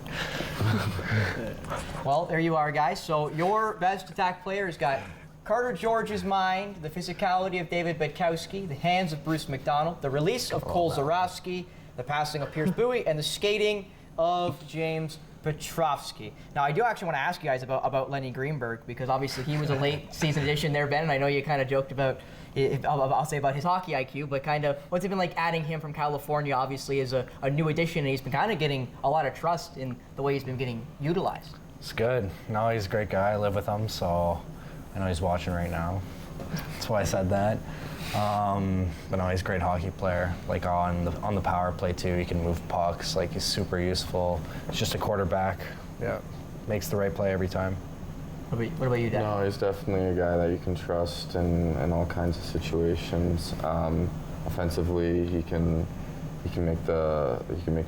Well, there you are, guys. So your best attack player has got Carter George's mind, the physicality of David Bekowski, the hands of Bruce McDonald, the release of Cole Zarowski, the passing of Pierce Bowie, and the skating of James Petrovsky. Now, I do actually want to ask you guys about Lenny Greenberg, because obviously he was a late season addition there, Ben, and I know you kind of joked about, I'll say about his hockey IQ, but kind of what's it been like adding him from California, obviously, as a new addition, and he's been kind of getting a lot of trust in the way he's been getting utilized. It's good. No, he's a great guy. I live with him, so I know he's watching right now. That's why I said that. But no, he's a great hockey player. Like on the power play too, he can move pucks. Like he's super useful. He's just a quarterback. Yeah, makes the right play every time. What about you, Dan? No, he's definitely a guy that you can trust in all kinds of situations. Offensively, he can make the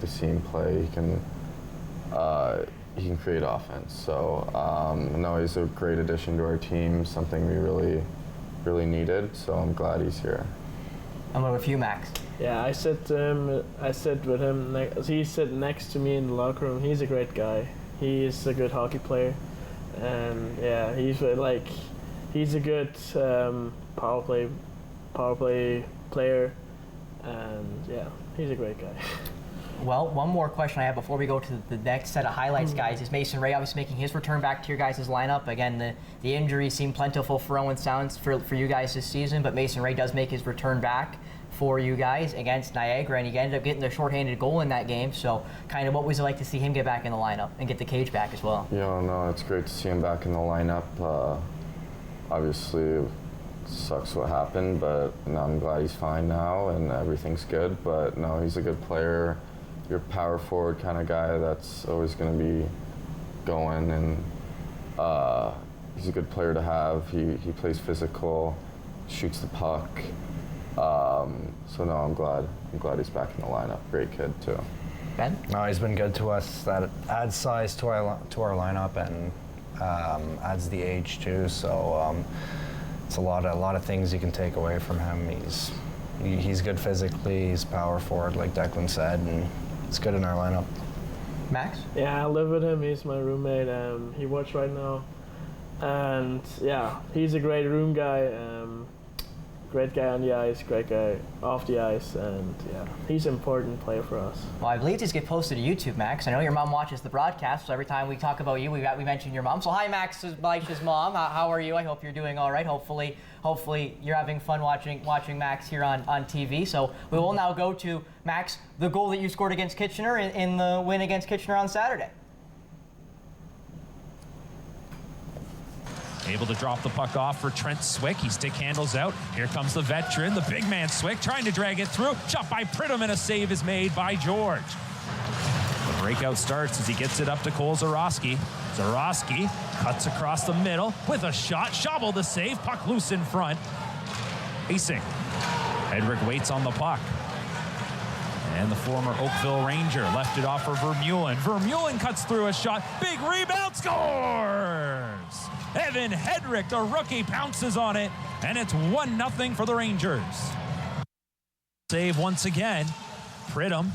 seam play. He can create offense. So no, he's a great addition to our team. Something we really needed. So I'm glad he's here. And what with you, Max? Yeah, I sit with him. He sit next to me in the locker room. He's a great guy. He is a good hockey player, and yeah, he's a good power play player, and yeah, he's a great guy. Well, one more question I have before we go to the next set of highlights, guys, is Mason Ray obviously making his return back to your guys' lineup. Again, the injuries seem plentiful for Owen Sounds for you guys this season, but Mason Ray does make his return back for you guys against Niagara, and he ended up getting the shorthanded goal in that game. So kind of what was it like to see him get back in the lineup and get the cage back as well? Yeah, no, it's great to see him back in the lineup. Obviously, it sucks what happened, but no, I'm glad he's fine now and everything's good. But no, he's a good player. You're a power forward kind of guy that's always going to be going, and he's a good player to have. He plays physical, shoots the puck. So no, I'm glad he's back in the lineup. Great kid too. Ben? No, he's been good to us. That adds size to our lineup and adds the age too. So it's a lot of things you can take away from him. He's good physically. He's power forward, like Declan said, and it's good in our lineup. Max? Yeah, I live with him. He's my roommate. He works right now, and yeah, he's a great room guy. Great guy on the ice, great guy off the ice, and yeah, he's an important player for us. Well, I believe these get posted to YouTube, Max. I know your mom watches the broadcast, so every time we talk about you, we mention your mom. So hi, Max Bleicher's mom. How are you? I hope you're doing all right. Hopefully you're having fun watching Max here on TV. So we will now go to, Max, the goal that you scored against Kitchener in the win against Kitchener on Saturday. Able to drop the puck off for Trent Swick. He stick handles out. Here comes the veteran, the big man Swick, trying to drag it through. Shot by Pridham, and a save is made by George. The breakout starts as he gets it up to Cole Zarowski. Zarowski cuts across the middle with a shot. Schabel the save. Puck loose in front. Pacing. Hedrick waits on the puck. And the former Oakville Ranger left it off for Vermeulen. Vermeulen cuts through a shot. Big rebound, scores! Evan Hedrick, the rookie, pounces on it, and it's 1-0 for the Rangers. Save once again. Pridham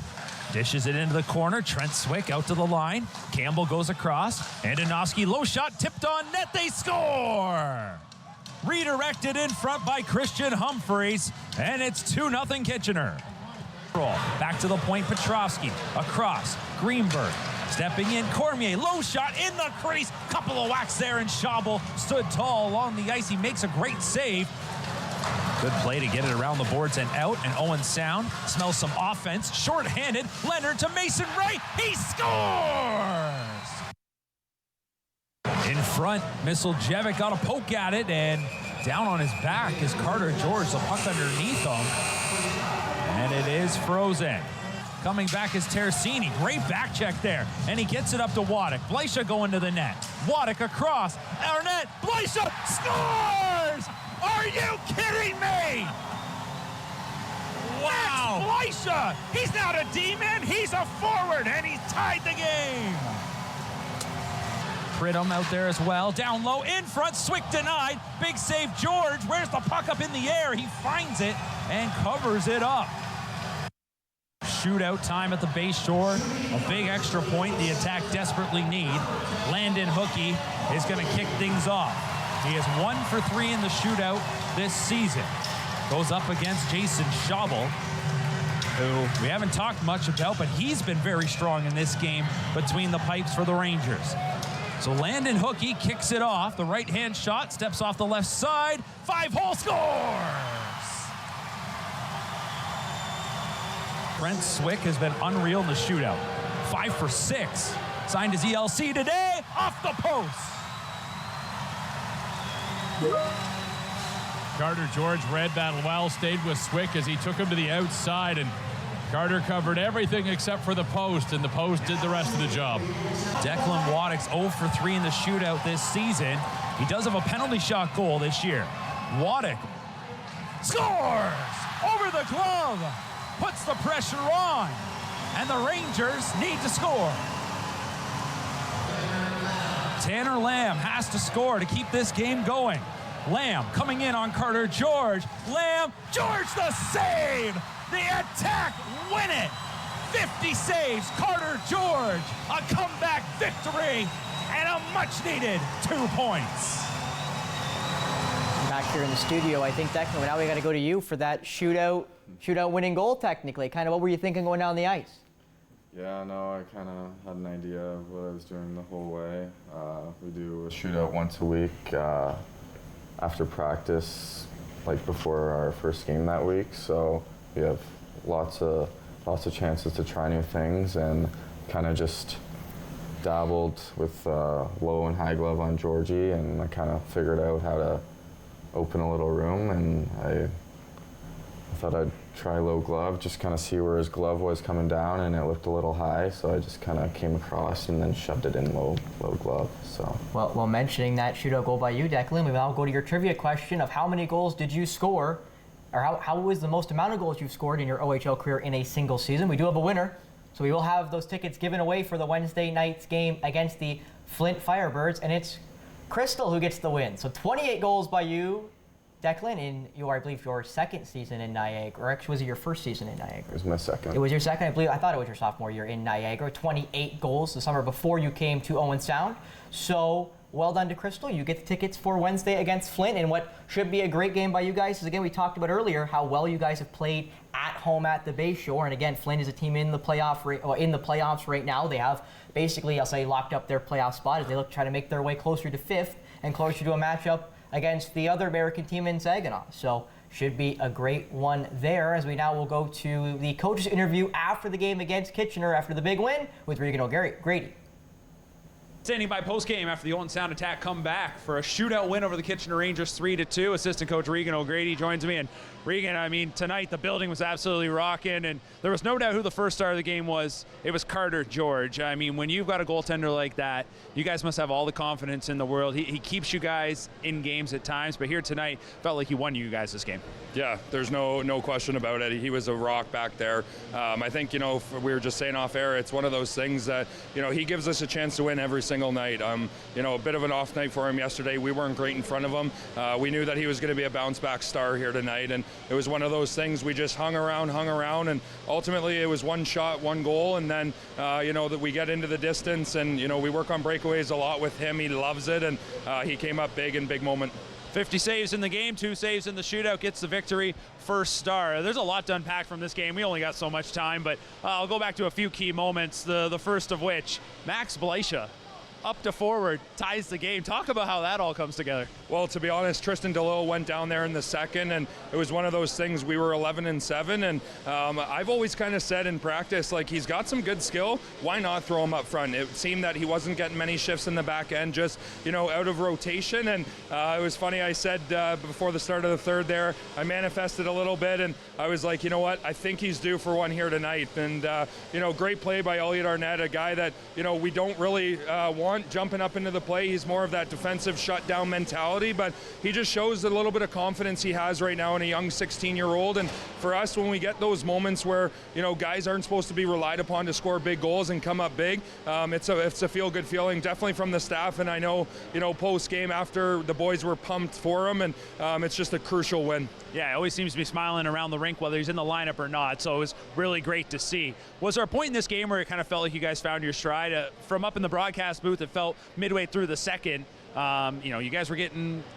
dishes it into the corner. Trent Swick out to the line. Campbell goes across. Andonovski, low shot, tipped on net. They score! Redirected in front by Christian Humphreys, and it's 2-0 Kitchener. Back to the point, Petrovsky. Across, Greenberg. Stepping in, Cormier, low shot in the crease. Couple of whacks there, and Schabel stood tall along the ice. He makes a great save. Good play to get it around the boards and out, and Owen Sound smells some offense. Short-handed, Leonard to Mason Ray. He scores! In front, Misiljevic got a poke at it, and down on his back is Carter George. The puck underneath him, and it is frozen. Coming back is Teresini. Great back check there. And he gets it up to Waddick. Bleicher going to the net. Waddick across. Arnett. Bleicher scores! Are you kidding me? Wow. Max Bleicher. He's not a D-man. He's a forward. And he's tied the game. Pridham out there as well. Down low. In front. Swick denied. Big save George. Where's the puck up in the air? He finds it and covers it up. Shootout time at the base shore. A big extra point the attack desperately need. Landon Hookey is going to kick things off. He is 1 for 3 in the shootout this season. Goes up against Jason Schabel, who we haven't talked much about, but he's been very strong in this game between the pipes for the Rangers. So Landon Hookey kicks it off. The right-hand shot steps off the left side. 5-hole scores! Trent Swick has been unreal in the shootout. 5 for 6. Signed his ELC today, off the post. Carter George read that well, stayed with Swick as he took him to the outside, and Carter covered everything except for the post, and the post did the rest of the job. Declan Waddick's 0 for 3 in the shootout this season. He does have a penalty shot goal this year. Waddick scores over the glove. Puts the pressure on, and the Rangers need to score. Tanner Lamb has to score to keep this game going. Lamb coming in on Carter George. Lamb, George the save! The attack win it! 50 saves, Carter George, a comeback victory, and a much-needed 2 points. Back here in the studio, I think, Declan, now we got to go to you for that shootout winning goal, technically. Kind of what were you thinking going down the ice? Yeah, no, I kind of had an idea of what I was doing the whole way. We do a shootout once a week after practice, like before our first game that week. So we have lots of chances to try new things, and kind of just dabbled with low and high glove on Georgie, and I kind of figured out how to open a little room, and I thought I'd try low glove, just kind of see where his glove was coming down, and it looked a little high, so I just kind of came across and then shoved it in low glove. So well, mentioning that shootout goal by you, Declan, we now go to your trivia question of how many goals did you score, or how was the most amount of goals you've scored in your OHL career in a single season? We do have a winner, so we will have those tickets given away for the Wednesday night's game against the Flint Firebirds, and it's Crystal who gets the win. So 28 goals by you, Declan, in I believe your second season in Niagara, or actually was it your first season in Niagara? It was my second. It was your second, I thought it was your sophomore year in Niagara. 28 goals the summer before you came to Owen Sound. So well done to Crystal. You get the tickets for Wednesday against Flint, and what should be a great game by you guys. Because again, we talked about earlier how well you guys have played at home at the Bayshore, and again, Flint is a team in the playoffs right now. They have basically, I'll say, locked up their playoff spot as they look to try to make their way closer to 5th and closer to a matchup against the other American team in Saginaw. So should be a great one there, as we now will go to the coach's interview after the game against Kitchener after the big win with Regan O'Grady. Standing by post-game after the Owen Sound attack come back for a shootout win over the Kitchener Rangers 3-2. Assistant coach Regan O'Grady joins me. And Regan, I mean, tonight the building was absolutely rocking, and there was no doubt who the first star of the game was. It was Carter George. I mean, when you've got a goaltender like that, you guys must have all the confidence in the world. He keeps you guys in games at times, but here tonight felt like he won you guys this game. Yeah, there's no question about it. He was a rock back there. I think, we were just saying off air, it's one of those things that, he gives us a chance to win every single night. A bit of an off night for him yesterday. We weren't great in front of him. We knew that he was going to be a bounce back star here tonight, and it was one of those things we just hung around, and ultimately it was one shot, one goal, and then, that we get into the distance, and, we work on breakaways a lot with him. He loves it, and he came up big in big moment. 50 saves in the game, 2 saves in the shootout, gets the victory, first star. There's a lot to unpack from this game. We only got so much time, but I'll go back to a few key moments, the first of which, Max Bleicher, up to forward, ties the game. Talk about how that all comes together. Well, to be honest, Tristan DeLille went down there in the second, and it was one of those things. We were 11-7, and I've always kind of said in practice, like, he's got some good skill. Why not throw him up front? It seemed that he wasn't getting many shifts in the back end, just, out of rotation, and it was funny. I said before the start of the third there, I manifested a little bit, and I was like, you know what? I think he's due for one here tonight, and, great play by Elliot Arnett, a guy that, we don't really want jumping up into the play. He's more of that defensive shutdown mentality, but he just shows a little bit of confidence he has right now in a young 16-year-old. And for us, when we get those moments where guys aren't supposed to be relied upon to score big goals and come up big, it's a feel-good feeling, definitely from the staff. And I know post-game after the boys were pumped for him, and it's just a crucial win. Yeah, he always seems to be smiling around the rink whether he's in the lineup or not, so it was really great to see. Was there a point in this game where it kind of felt like you guys found your stride? From up in the broadcast booth, it felt midway through the second, you guys were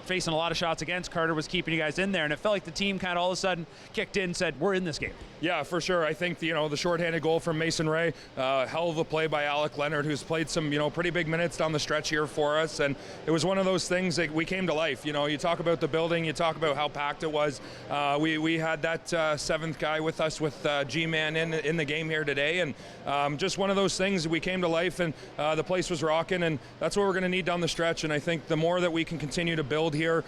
facing a lot of shots against. Carter was keeping you guys in there, and it felt like the team kind of all of a sudden kicked in and said, we're in this game. Yeah, for sure. I think, the shorthanded goal from Mason Ray, hell of a play by Alec Leonard, who's played some, pretty big minutes down the stretch here for us. And it was one of those things that we came to life. You talk about the building, you talk about how packed it was. We had that seventh guy with us with G-Man in the game here today. And just one of those things, we came to life, and the place was rocking, and that's what we're going to need down the stretch. And I think the more that we can continue to build here,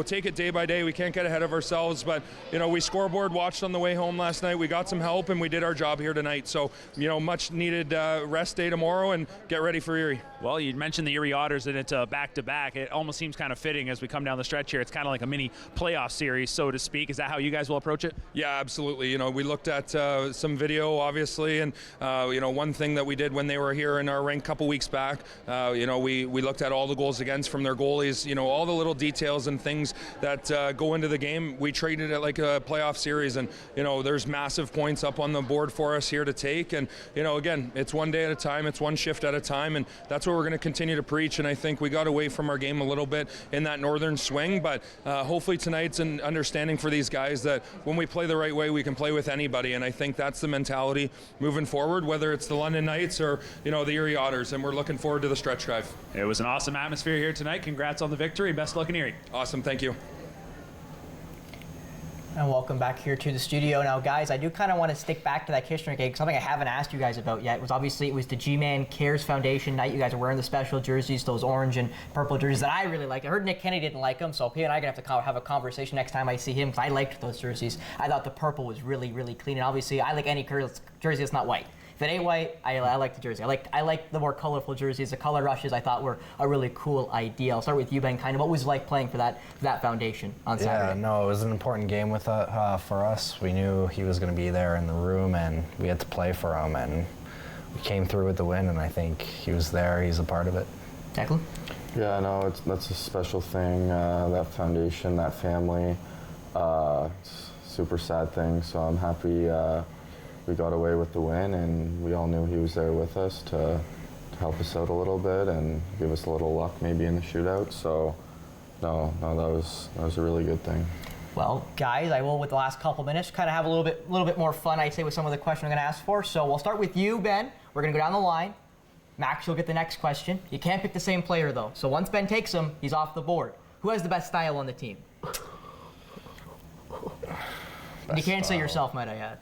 take it day by day. We can't get ahead of ourselves, but, we scoreboard watched on the way home last night. We got some help, and we did our job here tonight. So, much needed rest day tomorrow, and get ready for Erie. Well, you mentioned the Erie Otters, and it's a back-to-back. It almost seems kind of fitting as we come down the stretch here. It's kind of like a mini playoff series, so to speak. Is that how you guys will approach it? Yeah, absolutely. You know, we looked at some video, obviously, and you know, one thing that we did when they were here in our rink a couple weeks back, you know, we looked at all the goals against from their goalies. You know, all the little details and things that go into the game. We treated it like a playoff series, and you know, there's massive points up on the board for us here to take. And you know, again, it's one day at a time, it's one shift at a time, and that's what we're going to continue to preach. And I think we got away from our game a little bit in that northern swing, but hopefully tonight's an understanding for these guys that when we play the right way, we can play with anybody. And I think that's the mentality moving forward, whether it's the London Knights or, you know, the Erie Otters. And we're looking forward to the stretch drive. It was an awesome atmosphere here tonight. Congrats on the victory. Best of luck in Erie. Awesome. Thank you. And welcome back here to the studio. Now, guys, I do kind of want to stick back to that Kitchener game. Something I haven't asked you guys about yet was obviously it was the G-Man Cares Foundation night. You guys are wearing the special jerseys, those orange and purple jerseys that I really liked. I heard Nick Kennedy didn't like them, so he and I are going to have to have a conversation next time I see him, because I liked those jerseys. I thought the purple was really, really clean. And obviously, I like any jersey that's not white. If it ain't white, I like the jersey. I like the more colorful jerseys. The color rushes I thought were a really cool idea. I'll start with you, Ben. Kind of what was it like playing for that foundation on Saturday? Yeah, no, it was an important game for us. We knew he was going to be there in the room, and we had to play for him, and we came through with the win, and I think he was there. He's a part of it. Declan? Yeah, no, that's a special thing, that foundation, that family. It's a super sad thing, so I'm happy we got away with the win, and we all knew he was there with us to help us out a little bit and give us a little luck maybe in the shootout. So, no, that was a really good thing. Well, guys, I will, with the last couple minutes, kind of have a little bit more fun, I'd say, with some of the questions I'm going to ask for. So we'll start with you, Ben. We're going to go down the line. Max, you'll get the next question. You can't pick the same player, though. So once Ben takes him, he's off the board. Who has the best style on the team? You can't say yourself, might I add.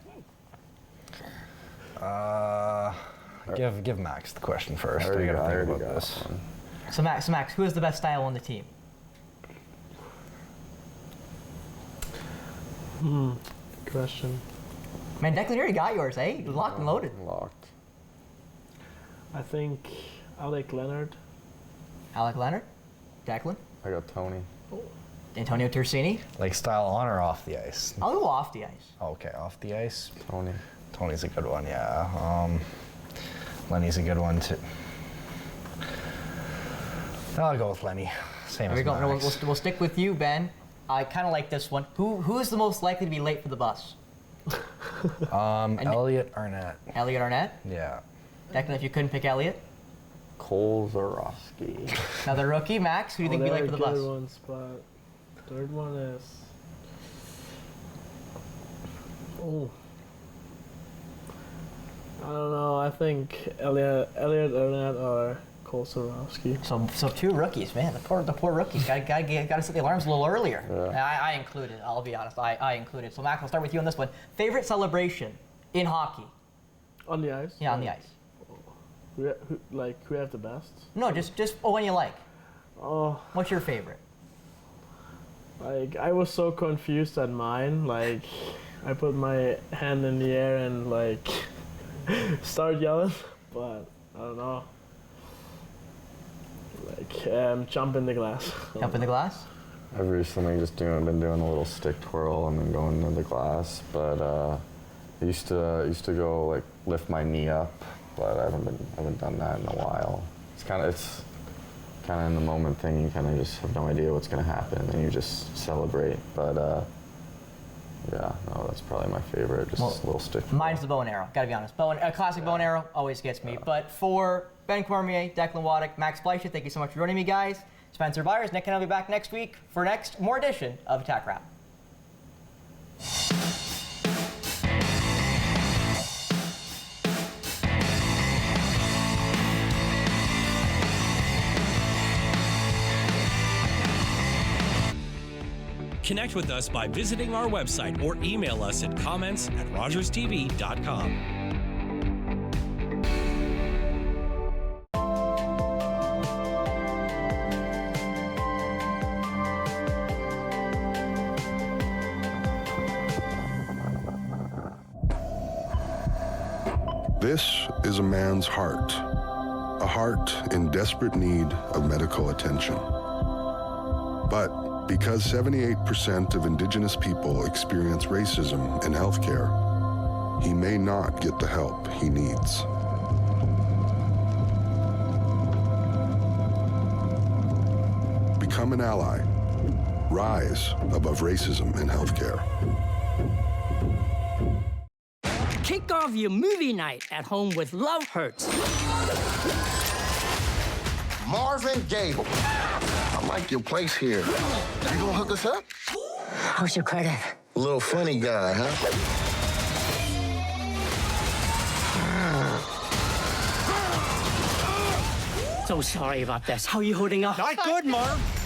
Give Max the question first. I gotta think about this. So Max, who has the best style on the team? Good question. Man, Declan, you already got yours, eh? You're locked and loaded. Locked. I think Alec Leonard. Alec Leonard? Declan? I got Tony. Antonio Tersini? Like style on or off the ice? I'll go off the ice. Okay, off the ice. Tony. Tony's a good one, yeah. Lenny's a good one too. I'll go with Lenny. Same as Max. We'll stick with you, Ben. I kind of like this one. Who is the most likely to be late for the bus? Elliot Arnett. Elliot Arnett? Yeah. Declan, if you couldn't pick Elliot? Cole Zarowski. Another rookie. Max, who do you think would be late for the bus? Good ones, but third one is. Oh. I don't know. I think Elliot Arnett or Cole Zarowski. So two rookies, man. The poor rookies. Got to set the alarms a little earlier. Yeah. I included. I'll be honest. I included. So Max, I'll start with you on this one. Favorite celebration in hockey? On the ice? Yeah, on the ice. Who have the best? No, just one you like. Oh. What's your favorite? Like, I was so confused at mine. Like, I put my hand in the air and like start yelling, but I don't know. Like, jump in the glass. Jump in the glass? I've recently been doing a little stick twirl and then going into the glass, but I used to go like lift my knee up, but I haven't done that in a while. It's kind of in the moment thing. You kind of just have no idea what's going to happen, and you just celebrate. But yeah, no, that's probably my favorite. Just a little stick twirl. Mine's the bow and arrow. Gotta be honest. A classic bow and arrow always gets me. But for Ben Cormier, Declan Waddick, Max Bleicher, thank you so much for joining me, guys. Spencer Byers, Nick and I'll be back next week for more edition of Attack Wrap. Connect with us by visiting our website or email us at comments@rogerstv.com. This is a man's heart, a heart in desperate need of medical attention. But because 78% of Indigenous people experience racism in healthcare, he may not get the help he needs. Become an ally. Rise above racism in healthcare. Kick off your movie night at home with Love Hurts. Marvin Gaye. I like your place here. You gonna hook us up? How's your credit? A little funny guy, huh? So sorry about this. How are you holding up? Not good, Marv.